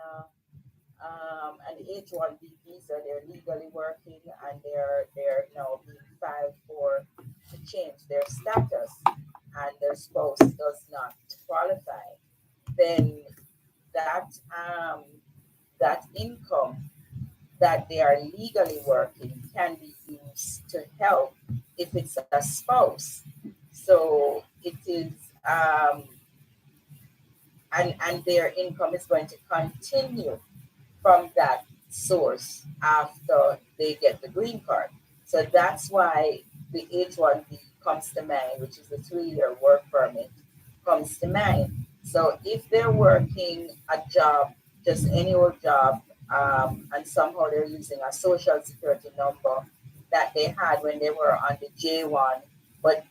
an H-1B visa, they're legally working and they're now being filed for to change their status, and their spouse does not qualify. Then that that income that they are legally working can be used to help if it's a spouse. So it is, and their income is going to continue from that source after they get the green card. So that's why the H-1B comes to mind, which is the 3-year work permit, comes to mind. So if they're working a job, just any old job, and somehow they're using a social security number that they had when they were on the J1, but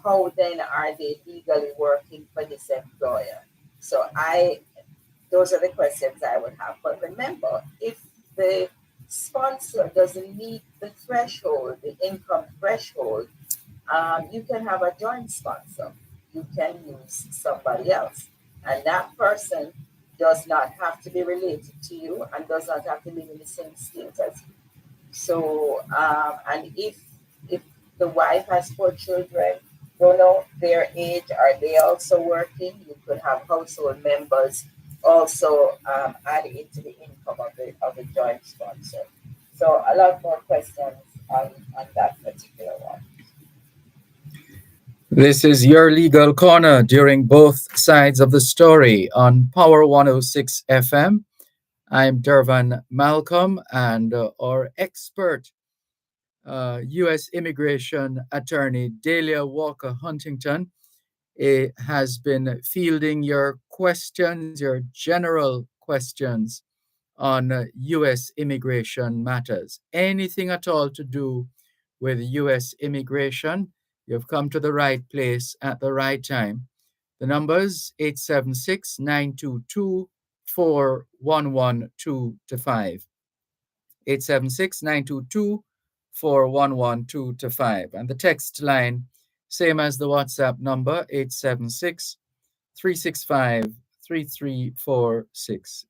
how then are they legally working for this employer? So those are the questions I would have. But remember, if the sponsor doesn't meet the threshold, the income threshold, you can have a joint sponsor. You can use somebody else. And that person does not have to be related to you and does not have to live in the same state as you. So, and if the wife has 4 children, don't know their age, are they also working? You could have household members also added into the income of the joint sponsor. So, a lot more questions on that particular one. This is your legal corner during both sides of the story on Power 106 FM. I'm Dervan Malcolm, and our expert U.S. immigration attorney Dahlia Walker Huntington has been fielding your questions, your general questions on U.S. immigration matters. Anything at all to do with U.S. immigration, you've come to the right place at the right time. The number's 876-922-4112-5. 876-922-4112-5. And the text line, same as the WhatsApp number, 876-365-3346.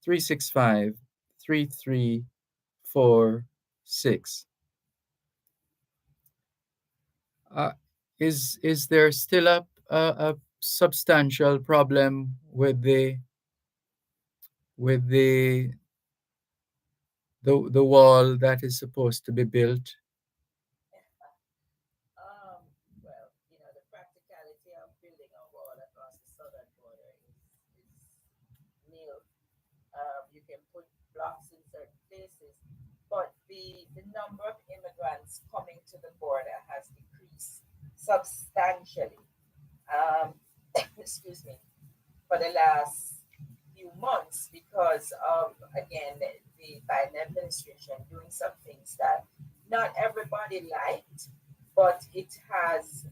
876-365-3346. Is there still a substantial problem with the wall that is supposed to be built? Well, the practicality of building a wall across the southern border is nil. You can put blocks in certain places, but the number of immigrants coming to the border has decreased substantially. Um, excuse me, for the last few months because of again the Biden administration doing some things that not everybody liked, but it has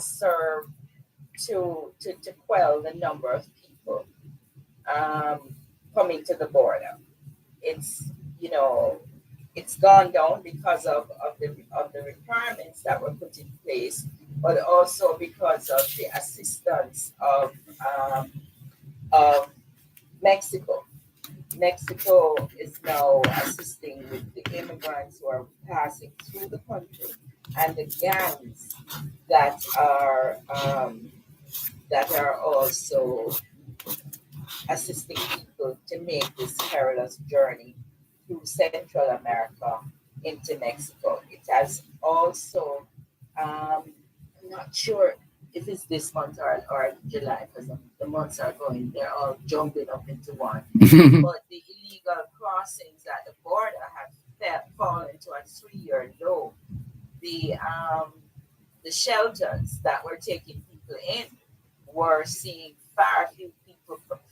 served to quell the number of people um, coming to the border. It's you know it's gone down because of the requirements that were put in place, but also because of the assistance um, of Mexico. Mexico is now assisting with the immigrants who are passing through the country and the gangs that are um, that are also assisting people to make this perilous journey through Central America into Mexico. It has also, I'm not sure if it's this month or July, because the months are going, they're all jumping up into one. But the illegal crossings at the border have fallen to a 3-year low. The um, the shelters that were taking people in were seeing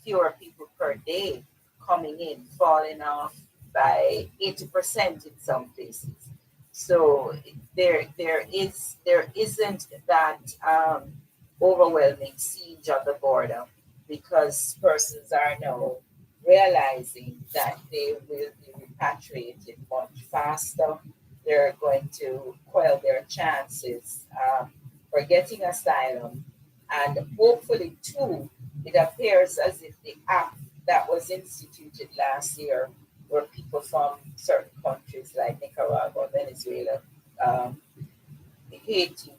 fewer people per day coming in, falling off by 80% in some places. So there isn't that overwhelming siege on the border because persons are now realizing that they will be repatriated much faster. They're going to quell their chances for getting asylum. And hopefully, too, it appears as if the app that was instituted last year, where people from certain countries like Nicaragua, Venezuela, um, Haiti,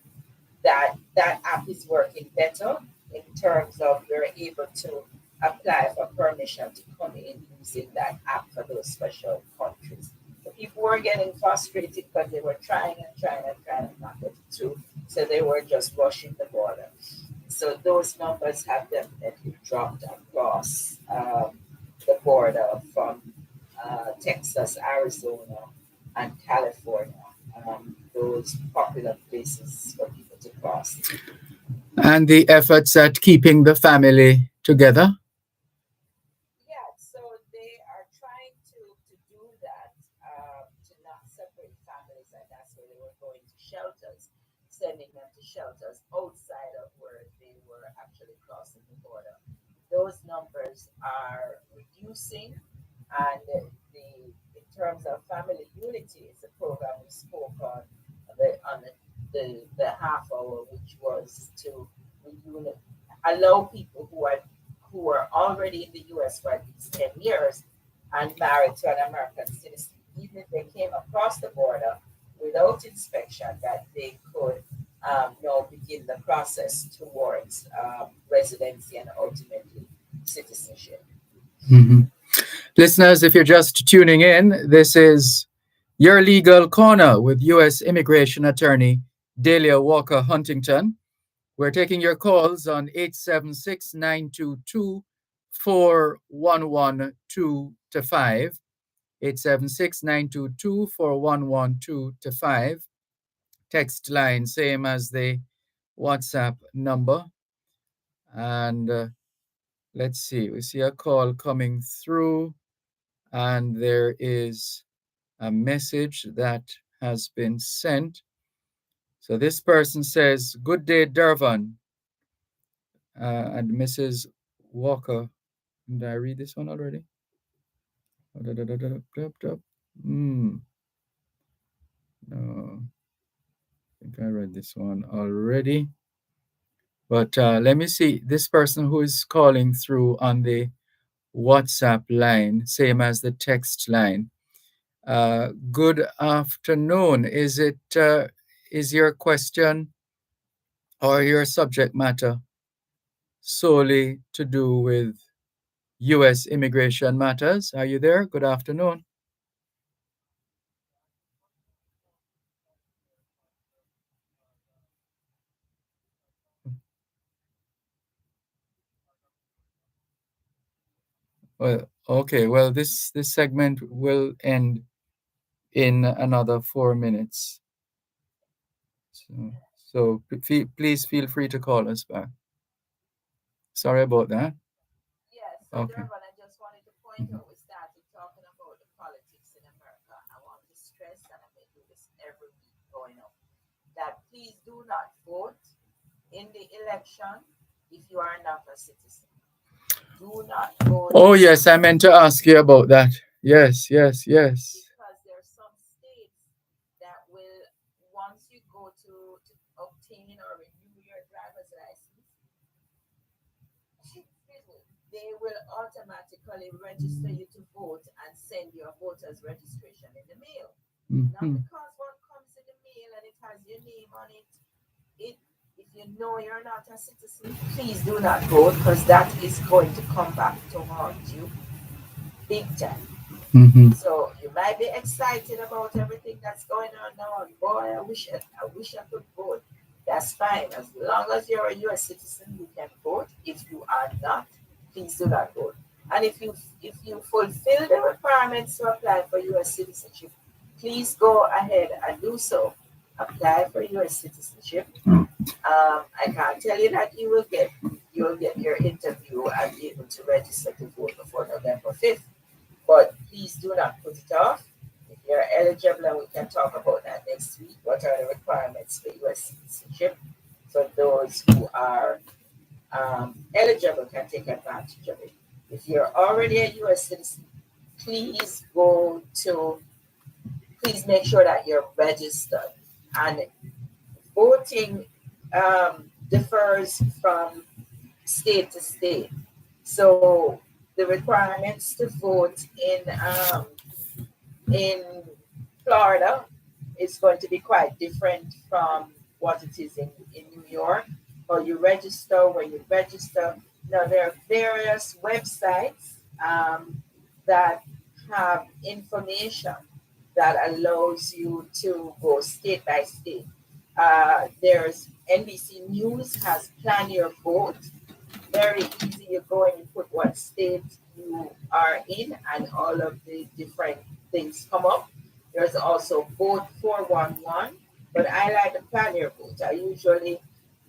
that app is working better in terms of you're able to apply for permission to come in using that app for those special countries. So people were getting frustrated because they were trying and trying and trying and not getting through. So they were just rushing the border. So those numbers have definitely dropped across the border from Texas, Arizona, and California. Those popular places for people to cross. And the efforts at keeping the family together. Yeah, so they are trying to do that, to not separate families, and that's where they were going to shelters, sending them to shelters outside of where they were actually crossing the border. Those numbers are reducing, and in terms of family unity, it's a program we spoke on the half hour, which was to reunite, allow people who are already in the U.S. for at least 10 years and married to an American citizen, even if they came across the border without inspection, that they could now begin the process towards residency and ultimately citizenship. Mhm. Listeners, if you're just tuning in, this is Your Legal Corner with U.S. Immigration Attorney Delia Walker Huntington. We're taking your calls on 876 922 4112 to 5. 876 922 4112 to 5. Text line, same as the WhatsApp number. And let's see, we see a call coming through, and there is a message that has been sent. So this person says, "Good day, Dervan and Mrs. Walker." Did I read this one already? No, I think I read this one already. But let me see. This person who is calling through on the WhatsApp line, same as the text line. Good afternoon. Is your question or your subject matter solely to do with U.S. immigration matters? Are you there? Good afternoon. Well, okay. Well, this segment will end in another 4 minutes. So please feel free to call us back. Sorry about that. Yes, so Okay. Dervan, I just wanted to point out we started talking about the politics in America. I want to stress, and I may do this every week going up, that please do not vote in the election if you are not a citizen. Do not vote. Oh yes, I meant to ask you about that. Yes. Because there are some states that will, once you go to obtain or renew your driver's license, they will automatically register you to vote and send your voter's registration in the mail. Not because what comes in the mail and it has your name on it. If you know you're not a citizen, please do not vote, because that is going to come back to haunt you big time. So you might be excited about everything that's going on now. And boy, I wish I could vote. That's fine. As long as you're a US citizen, you can vote. If you are not, please do not vote. And if you fulfill the requirements to apply for US citizenship, please go ahead and do so. Apply for US citizenship. I can't tell you that you'll get your interview and be able to register to vote before November 5th. But please do not put it off. If you're eligible, and we can talk about that next week, what are the requirements for US citizenship? So those who are eligible can take advantage of it. If you're already a US citizen, please make sure that you're registered. And voting differs from state to state. So the requirements to vote in Florida is going to be quite different from what it is in New York, or you register where you register. Now, there are various websites that have information that allows you to go state by state. There's NBC News has Plan Your Vote. Very easy. You go and you put what state you are in, and all of the different things come up. There's also Vote 411, but I like the Plan Your Vote. I usually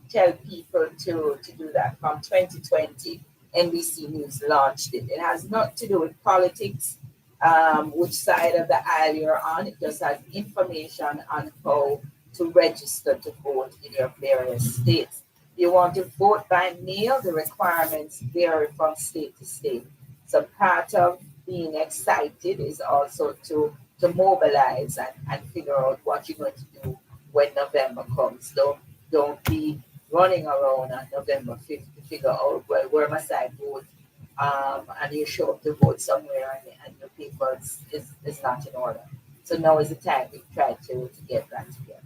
tell people to do that. From 2020, NBC News launched it. It has nothing to do with politics, which side of the aisle you're on. It just has information on how to register to vote in your various states. You want to vote by mail, the requirements vary from state to state. So part of being excited is also to mobilize and figure out what you're going to do when November comes. Don't be running around on November 5th to figure out, well, where must I vote? And you show up to vote somewhere and your paper is not in order. So now is the time we try to get that together.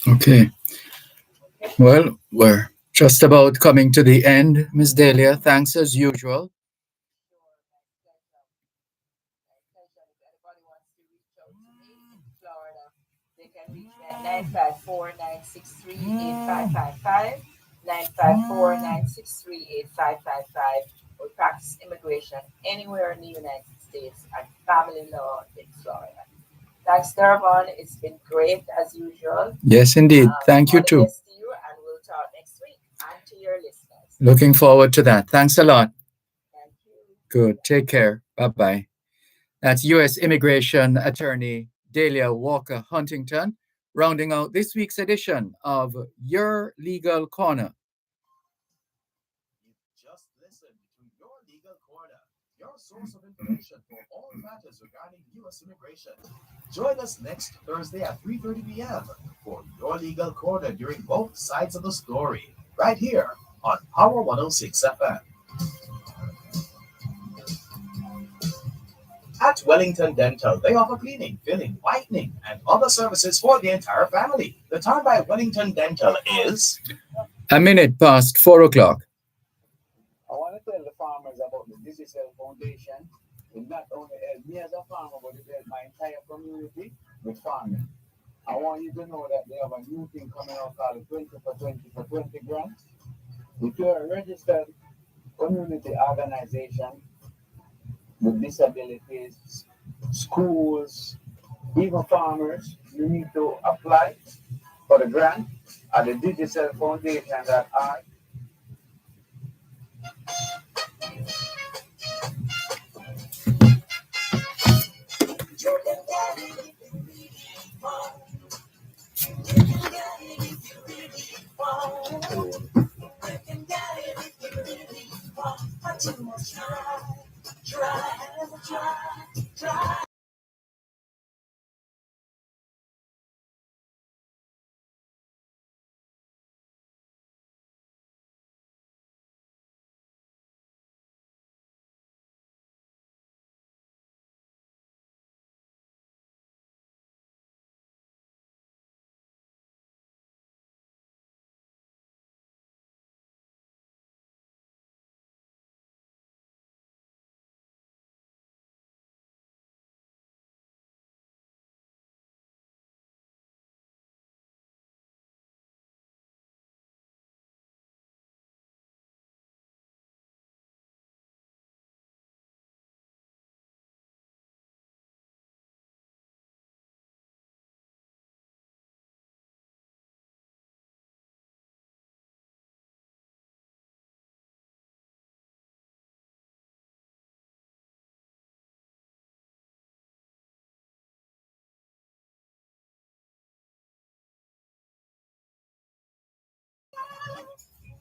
Okay. Well, we're just about coming to the end, Ms. Delia. Thanks as usual. Anybody wants to reach out to me in Florida, they can reach me at 954-963-8555, 954-963-8555. We practice immigration anywhere in the United States and family law in Florida. Thanks, Dervan. It's been great as usual. Yes, indeed. Thank you All the too. best to you, and we'll talk next week and to your listeners. Looking forward to that. Thanks a lot. Thank you. Good. Take care. Bye-bye. That's U.S. Immigration Attorney Delia Walker Huntington, rounding out this week's edition of Your Legal Corner. You just listened to Your Legal Corner, your source of information for all matters regarding U.S. immigration. Join us next Thursday at 3:30 p.m. for Your Legal Corner during both sides of the story, right here on Power 106 FM. At Wellington Dental, they offer cleaning, filling, whitening, and other services for the entire family. The time by Wellington Dental is 4 o'clock. I want to tell the farmers about the Digital Foundation. It not only helped me as a farmer, but it helped my entire community with farming. I want you to know that they have a new thing coming out called the 20 for 20 for 20 grant. If you're a registered community organization with disabilities, schools, even farmers, you need to apply for the grant. at the digital foundation.org. You can get it if you really want. You can get it if you really want. You can get it if you really want. But you must try, try, try, try.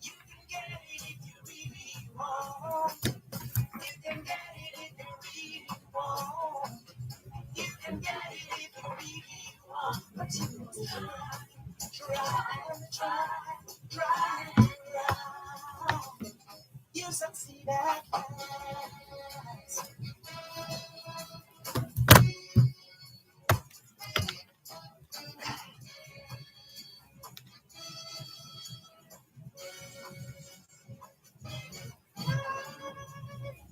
You can get it if you really want. You can get it if you really want. You can get it if you really want. But you must try, try. You succeed at last.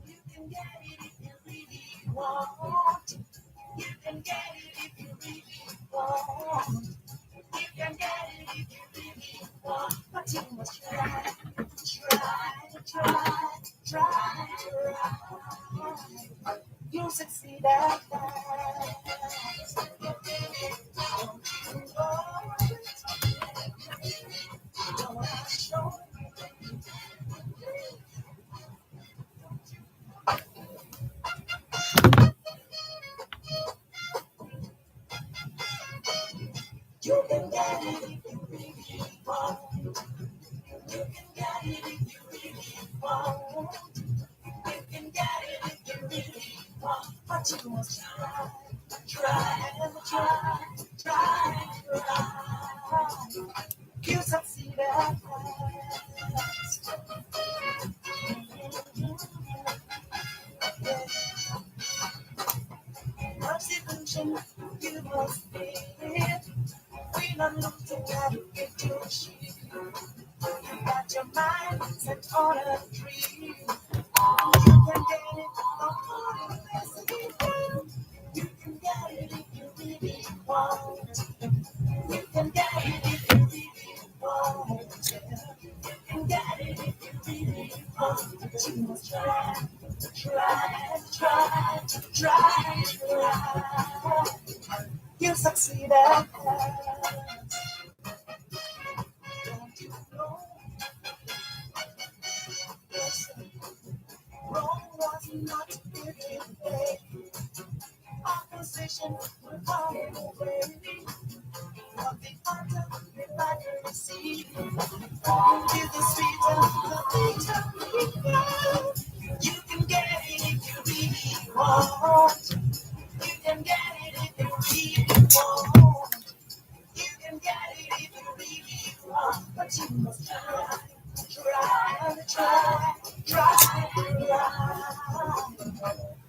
You can get it if you really want. You can get it if you really want. You can get it if you really want. But you must try, try. You succeed at last. You can get it if you really want. You can get it if you really want. You can get it if you really want. But you must try. You succeed at last. What's the illusion you must be? We not looking at it, get your shit. You got your mind set on a dream. You can get it, don't put it messy. You can get it if you really want. You can get it if you really want. You can get it if you really want. But you must try. You succeed at last. Don't you know? Listen, Rome was not built in vain. Opposition will fall away. Of the utter hypocrisy is the sweeter, the bitter we go. You can get it if you really want. You can get it if you really want. You can get it if you really want. But you must try.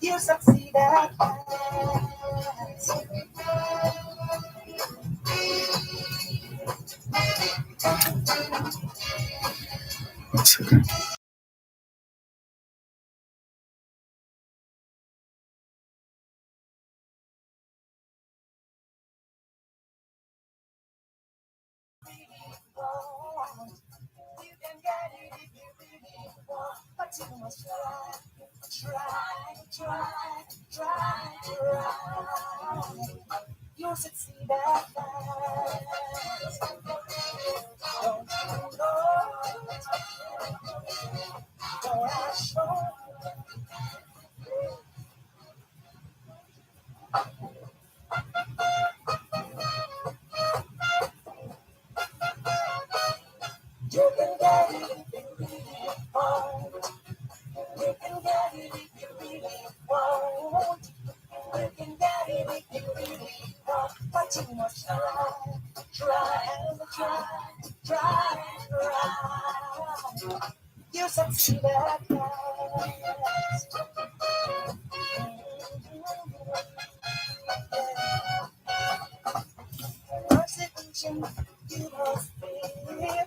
You succeed at last. You can get it if you really want, but you must try. You'll succeed at last. For I show you can get it if you really want. You can get it if you really want. You can get it if you really want. But you must try and try. You succeed at last. Persecution, you must fear.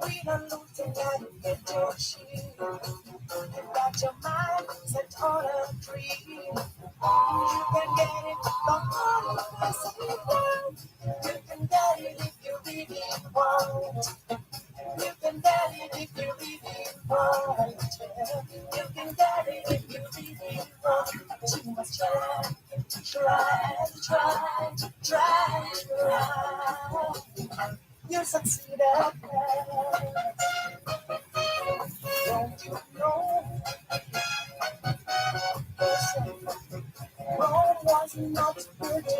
We are losing and get your shield. You got your mind set on a dream. You can get it from all of us. You can get it if you really want. You can get it if you really want. You can get it if you really want. But you must try. You succeed at last. Don't you know? Rome was not built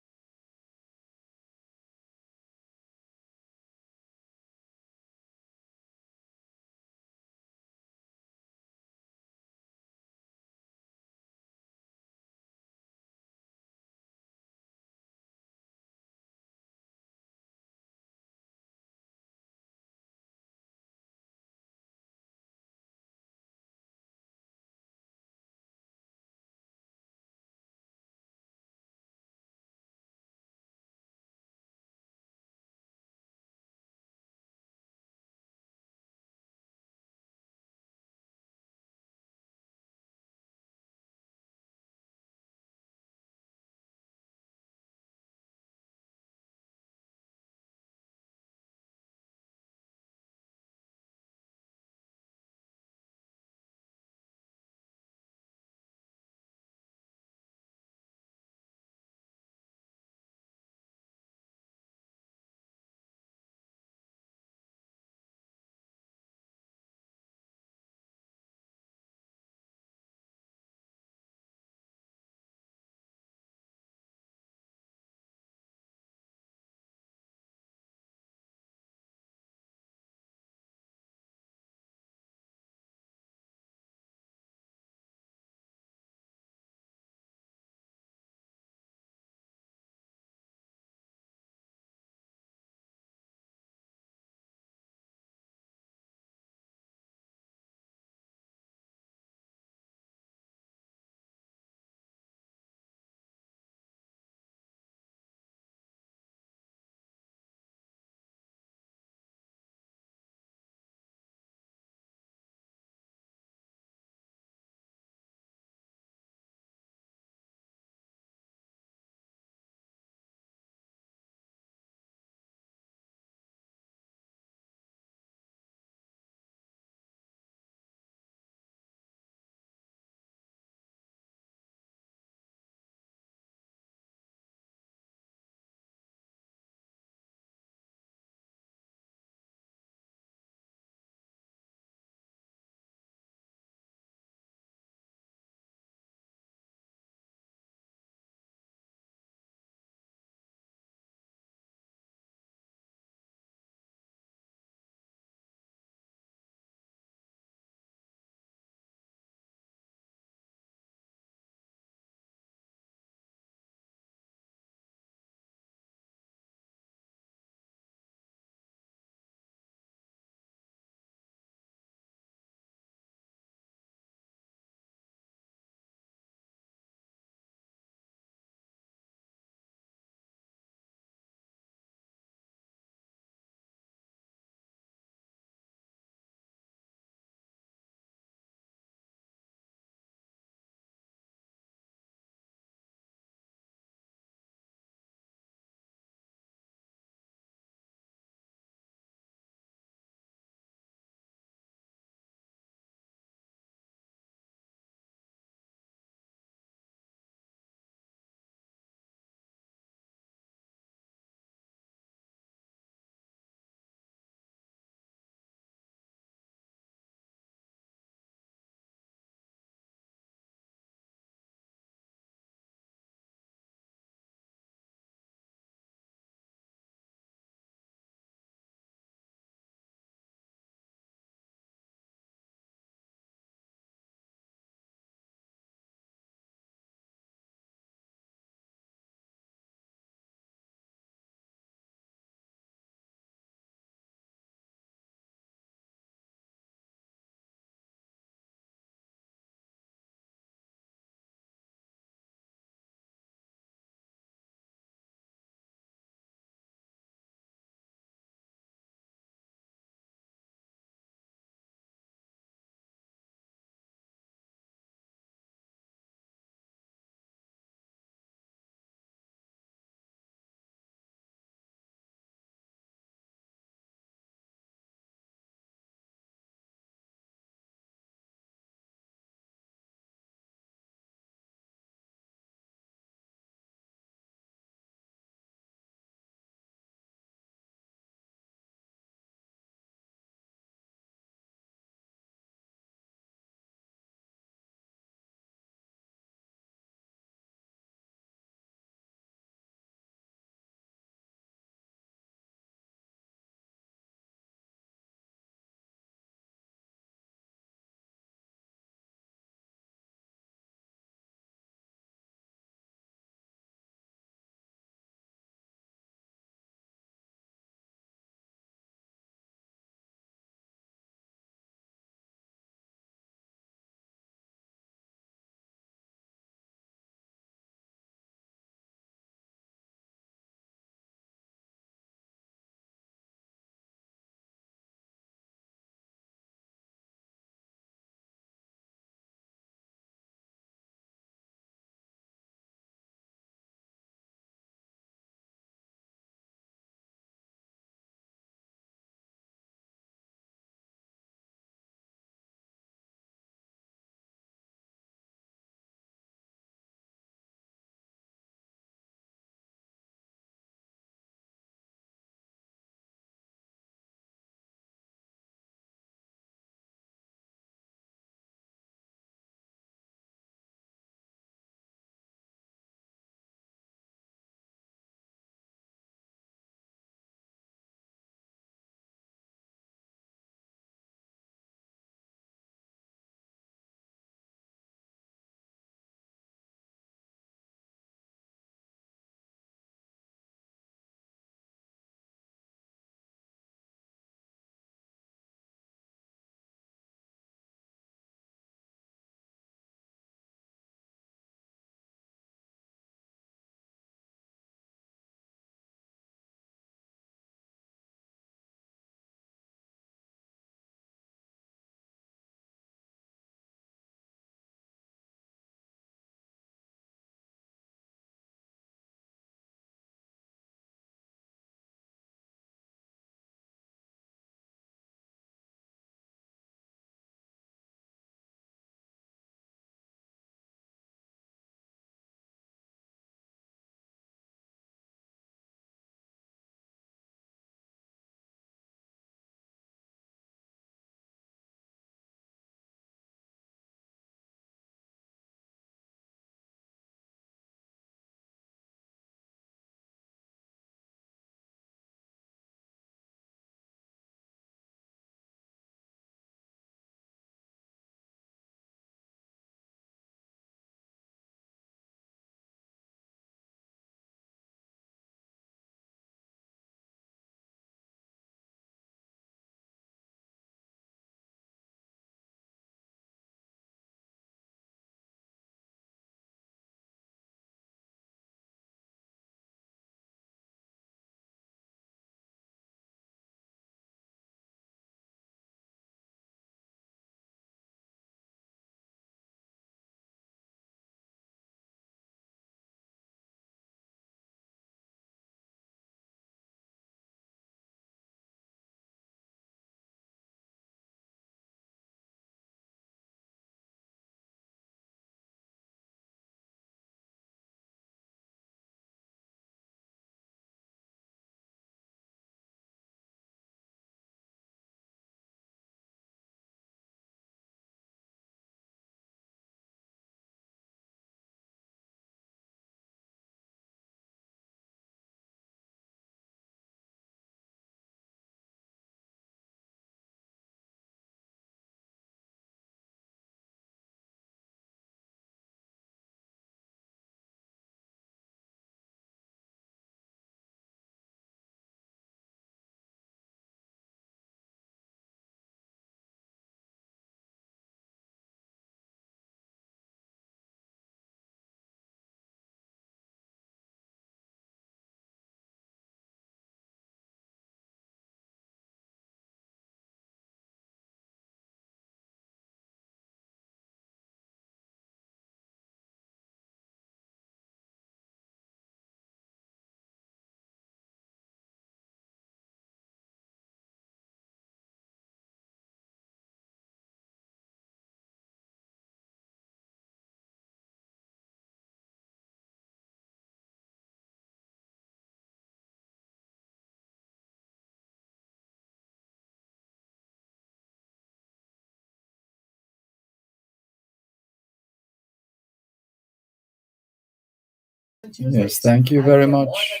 Yes, thank you very much.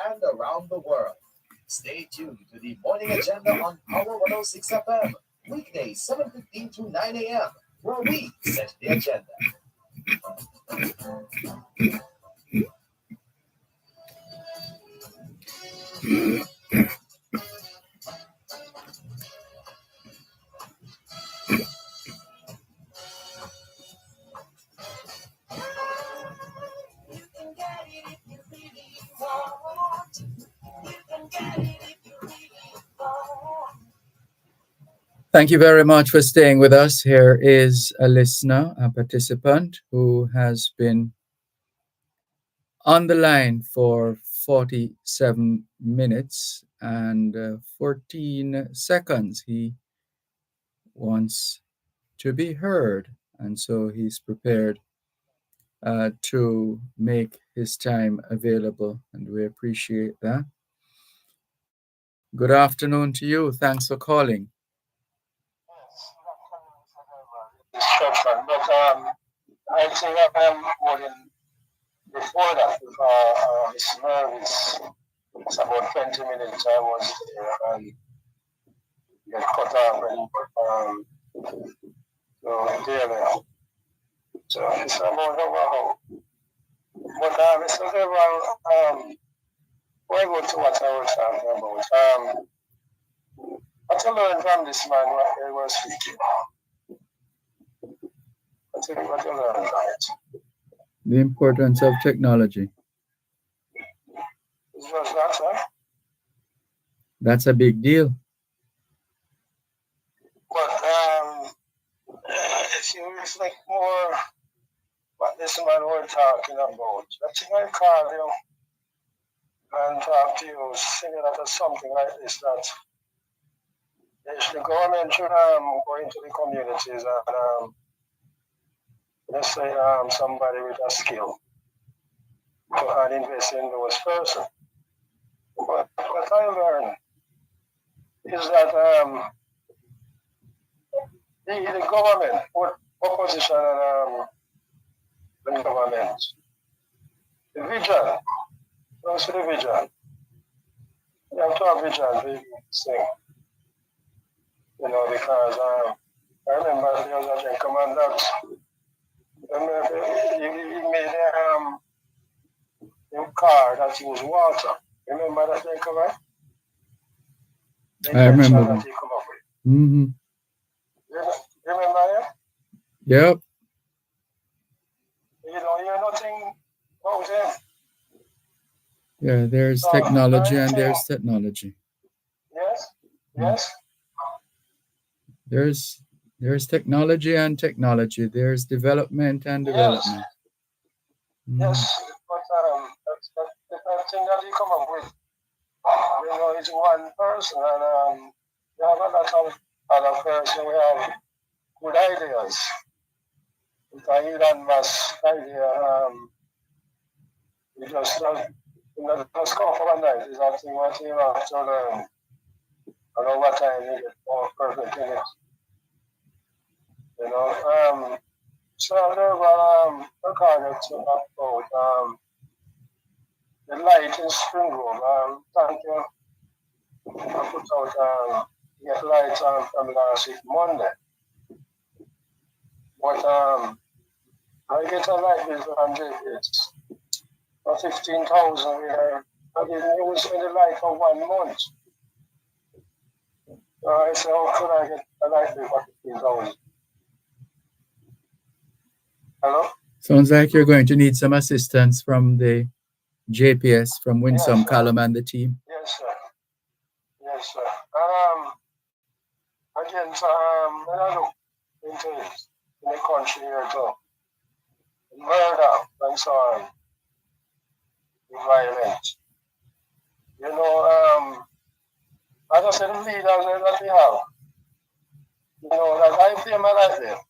And around the world. Stay tuned to the morning agenda on Power 106 FM, weekdays 7:15 to 9 a.m., where we set the agenda. Thank you very much for staying with us. Here is a listener, a participant who has been on the line for 47 minutes and 14 seconds. He wants to be heard, and so he's prepared to make his time available, and we appreciate that. Good afternoon to you. Thanks for calling. Destruction. But I think I am more than before that, before his service. It's about 20 minutes I was there and get cut off and so there. So it's about overhaul. But Mr. Dervan, before I go to what I was talking about, what I learned from this man what he was speaking. What I learned from it. The importance of technology. It's just that, right? That's a big deal. But if you reflect more what this man was talking about, I think I call you and talk to you similar to something like this, that the government should go into the communities and let's say somebody with a skill to invest in those persons. But what I learned is that the government, what opposition and government, the vision, goes to the vision. You have to have vision to sing, because I remember there was a gentleman that he made a car that used water. Remember that gentleman? I remember that. He come up with. Mm-hmm. Remember him? Yep. You don't hear nothing about him. Yeah, there's technology and there's technology. Yes, yes. There's technology and technology. There's development and development. Yes, but the thing that you come up with, it's one person, and you have a lot of other person. We have good ideas. With Elon Musk idea, we just just come for a night. Is that thing what you have to learn. I know what I need more perfect in it. So there were recorded about the light in Spring Road. Thank you. I put out get light from last week Monday. But I get a light bill from JPS for 15,000. I didn't use any light for 1 month. So I said, how could I get a light bill for 15,000? Hello? Sounds like you're going to need some assistance from the JPS, from Winsome, Callum, and the team. Yes, sir. Yes, sir. Again, when I look into it, in the country here too, murder and so on, violence. I just said the leaders that we have, that I feel my life there,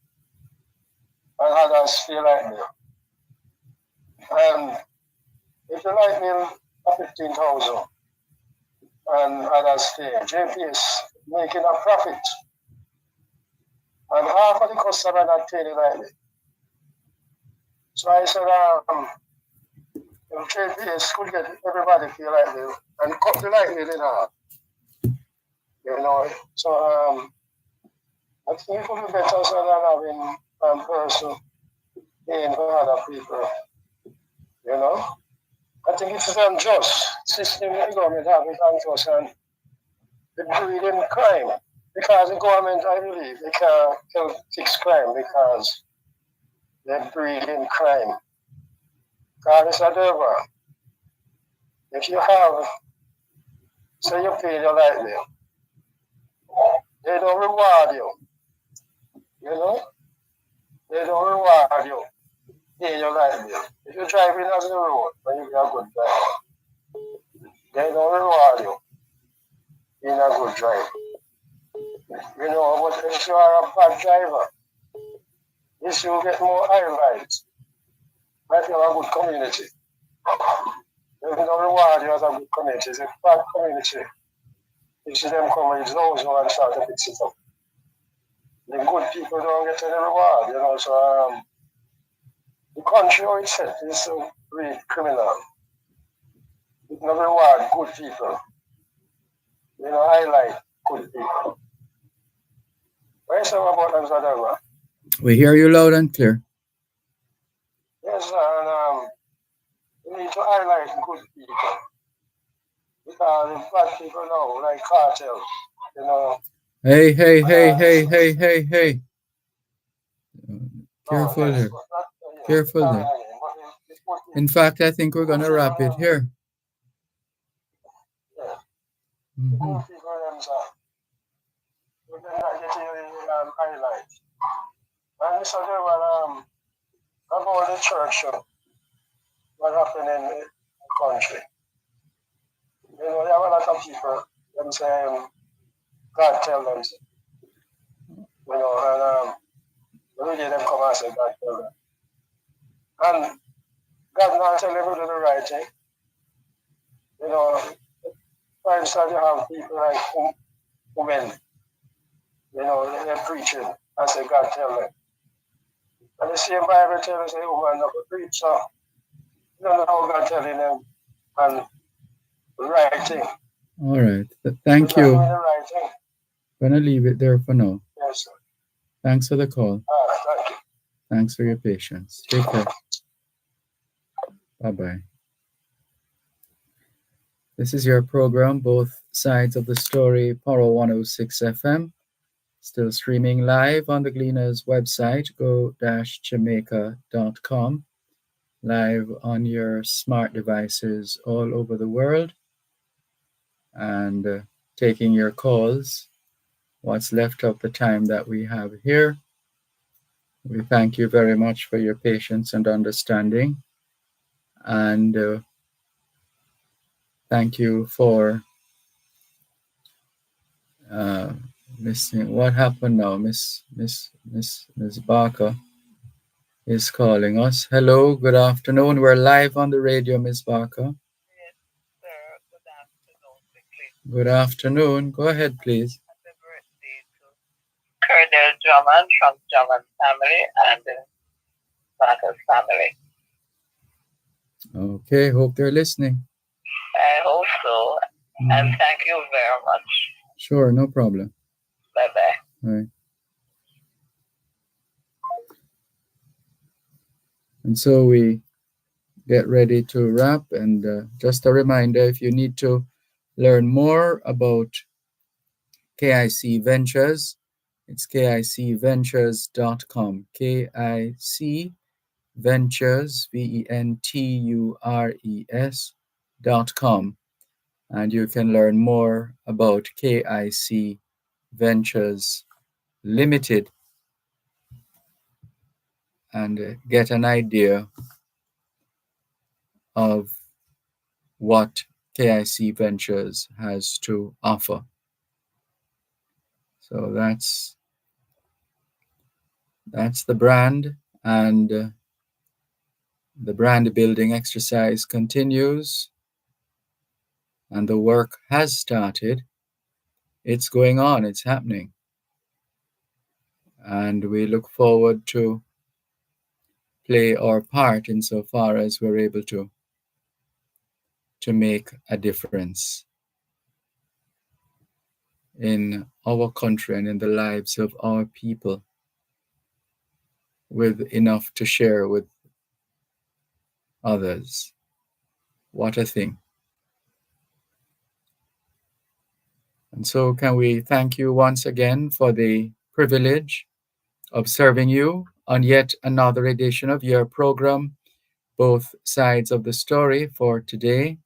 and others feel like me. And if the light bill of 15,000 and others stay, JP is making a profit. And half of the customer not paying the light bill. So I said, if JPS could get everybody pay light bill and cut the light bill in half, you know. So I think it would be better so than having person paying for other people, you know. I think it is unjust. System the government have it unjust and the breeding crime. Because the government, I believe, they can't help fix crime because they're breeding crime. God is a Dervan. If you have, say you pay your light bill, they don't reward you. You know? They don't reward you. Pay your light bill. If you're driving on the road when you be a good driver, they don't reward you being a good driver. You know, but if you are a bad driver, yes, you get more highlights. Like you have a good community. They don't reward you as a good community. It's a bad community. You see them come with those and start to fix it up. The good people don't get any reward, you know, so the country itself is really criminal. It no reward good people. You know, highlight good people. What you say about them, Zadagwa? We hear you loud and clear. Yes, and you need to highlight good people. Because the bad people now, like cartels, you know. Hey, hey, hey, hey, hey, hey, hey. Careful yes, here. but not, Careful yeah, there. In fact, I think we're going to wrap it here. Yeah. Mhm. Good people themselves. But they're not getting the highlight. And Mr. Dervan, about the church, what happened in the country. You know, there are a lot of people, them say, God tell them, you know, and the video them come and say, God tell them. And God not tell them to do the right thing. You know, for instance, you have people like women, you know, they're preaching and say, God tell them. And the same Bible tells us, a woman not to preach, so you don't know how God telling them and the right thing. All right. Thank They're you. doing the right thing. Going to leave it there for now. Yes, sir. Thanks for the call. All right, thank you. Thanks for your patience. Take care. Bye-bye. This is your program, Both Sides of the Story, Power 106 FM. Still streaming live on the Gleaners website, go-jamaica.com. Live on your smart devices all over the world. And taking your calls, what's left of the time that we have here. We thank you very much for your patience and understanding. And thank you for listening. What happened now? Miss Barker is calling us. Hello, good afternoon. We're live on the radio, Miss Barker. Yes, sir. Good afternoon, quickly. Good afternoon. Go ahead, please. Happy birthday to Colonel Drummond from Drummond family and Barker's family. Okay, hope they're listening. I hope so. And thank you very much. Sure, no problem. Bye-bye. All right. And so we get ready to wrap. And just a reminder, if you need to learn more about KIC Ventures, it's kicventures.com. KIC Ventures, VENTURES.com. And you can learn more about KIC Ventures Limited and get an idea of what KIC Ventures has to offer. So that's the brand, and The brand building exercise continues, and the work has started. It's going on, it's happening. And we look forward to play our part insofar as we're able to make a difference in our country and in the lives of our people, with enough to share with others. What a thing. And so can we thank you once again for the privilege of serving you on yet another edition of your program, Both Sides of the Story, for today,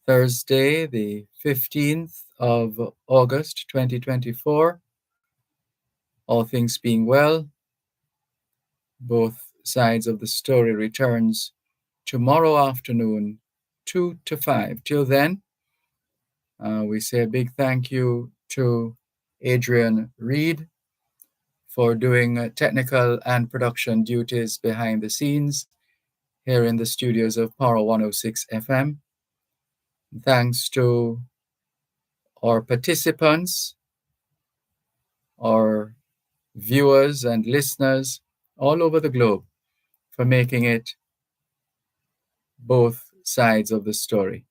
Thursday, the 15th of August, 2024. All things being well, Both Sides of the Story returns tomorrow afternoon, 2 to 5. Till then, we say a big thank you to Adrian Reed for doing technical and production duties behind the scenes here in the studios of Power 106 FM. Thanks to our participants, our viewers and listeners all over the globe for making it Both Sides of the Story.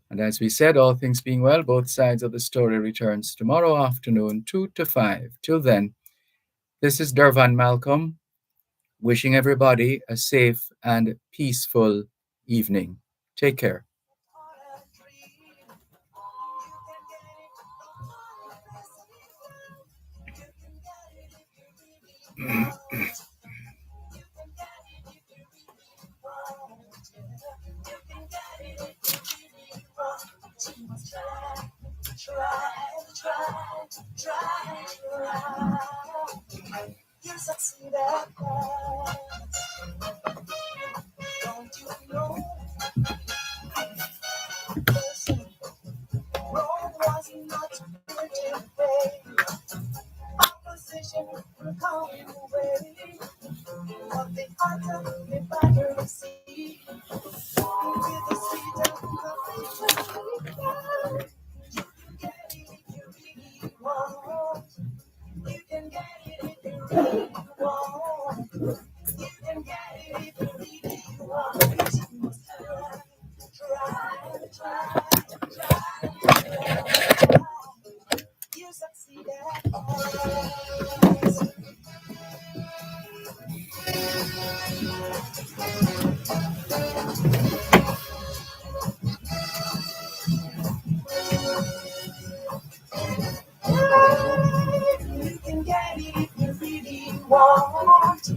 And as we said, all things being well, Both Sides of the Story returns tomorrow afternoon, 2 to 5. Till then, this is Dervan Malcolm, wishing everybody a safe and peaceful evening. Take care. You succeed at that. Don't you know? Listen, Rome was not built in vain. Opposition will come away. But the ultimate battle see. With the seed of the faith, you can get it if you really want. You can get it if you really want. You can get it if you really want. You must try. You succeed at You can get it if you really want.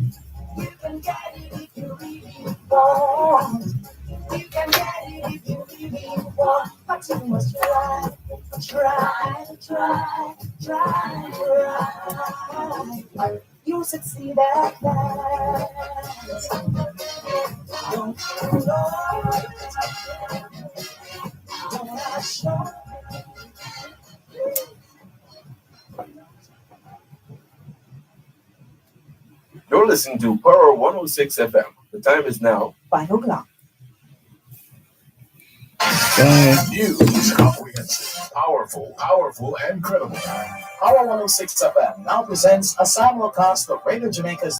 You can get it if you really want. You can get it if you really want. But you must try. You succeed at that. Don't you know? Don't rush on. You're listening to Power 106 FM. The time is now 5 o'clock. News, comprehensive, powerful, and credible. Power 106 FM now presents a simulcast of Radio Jamaica's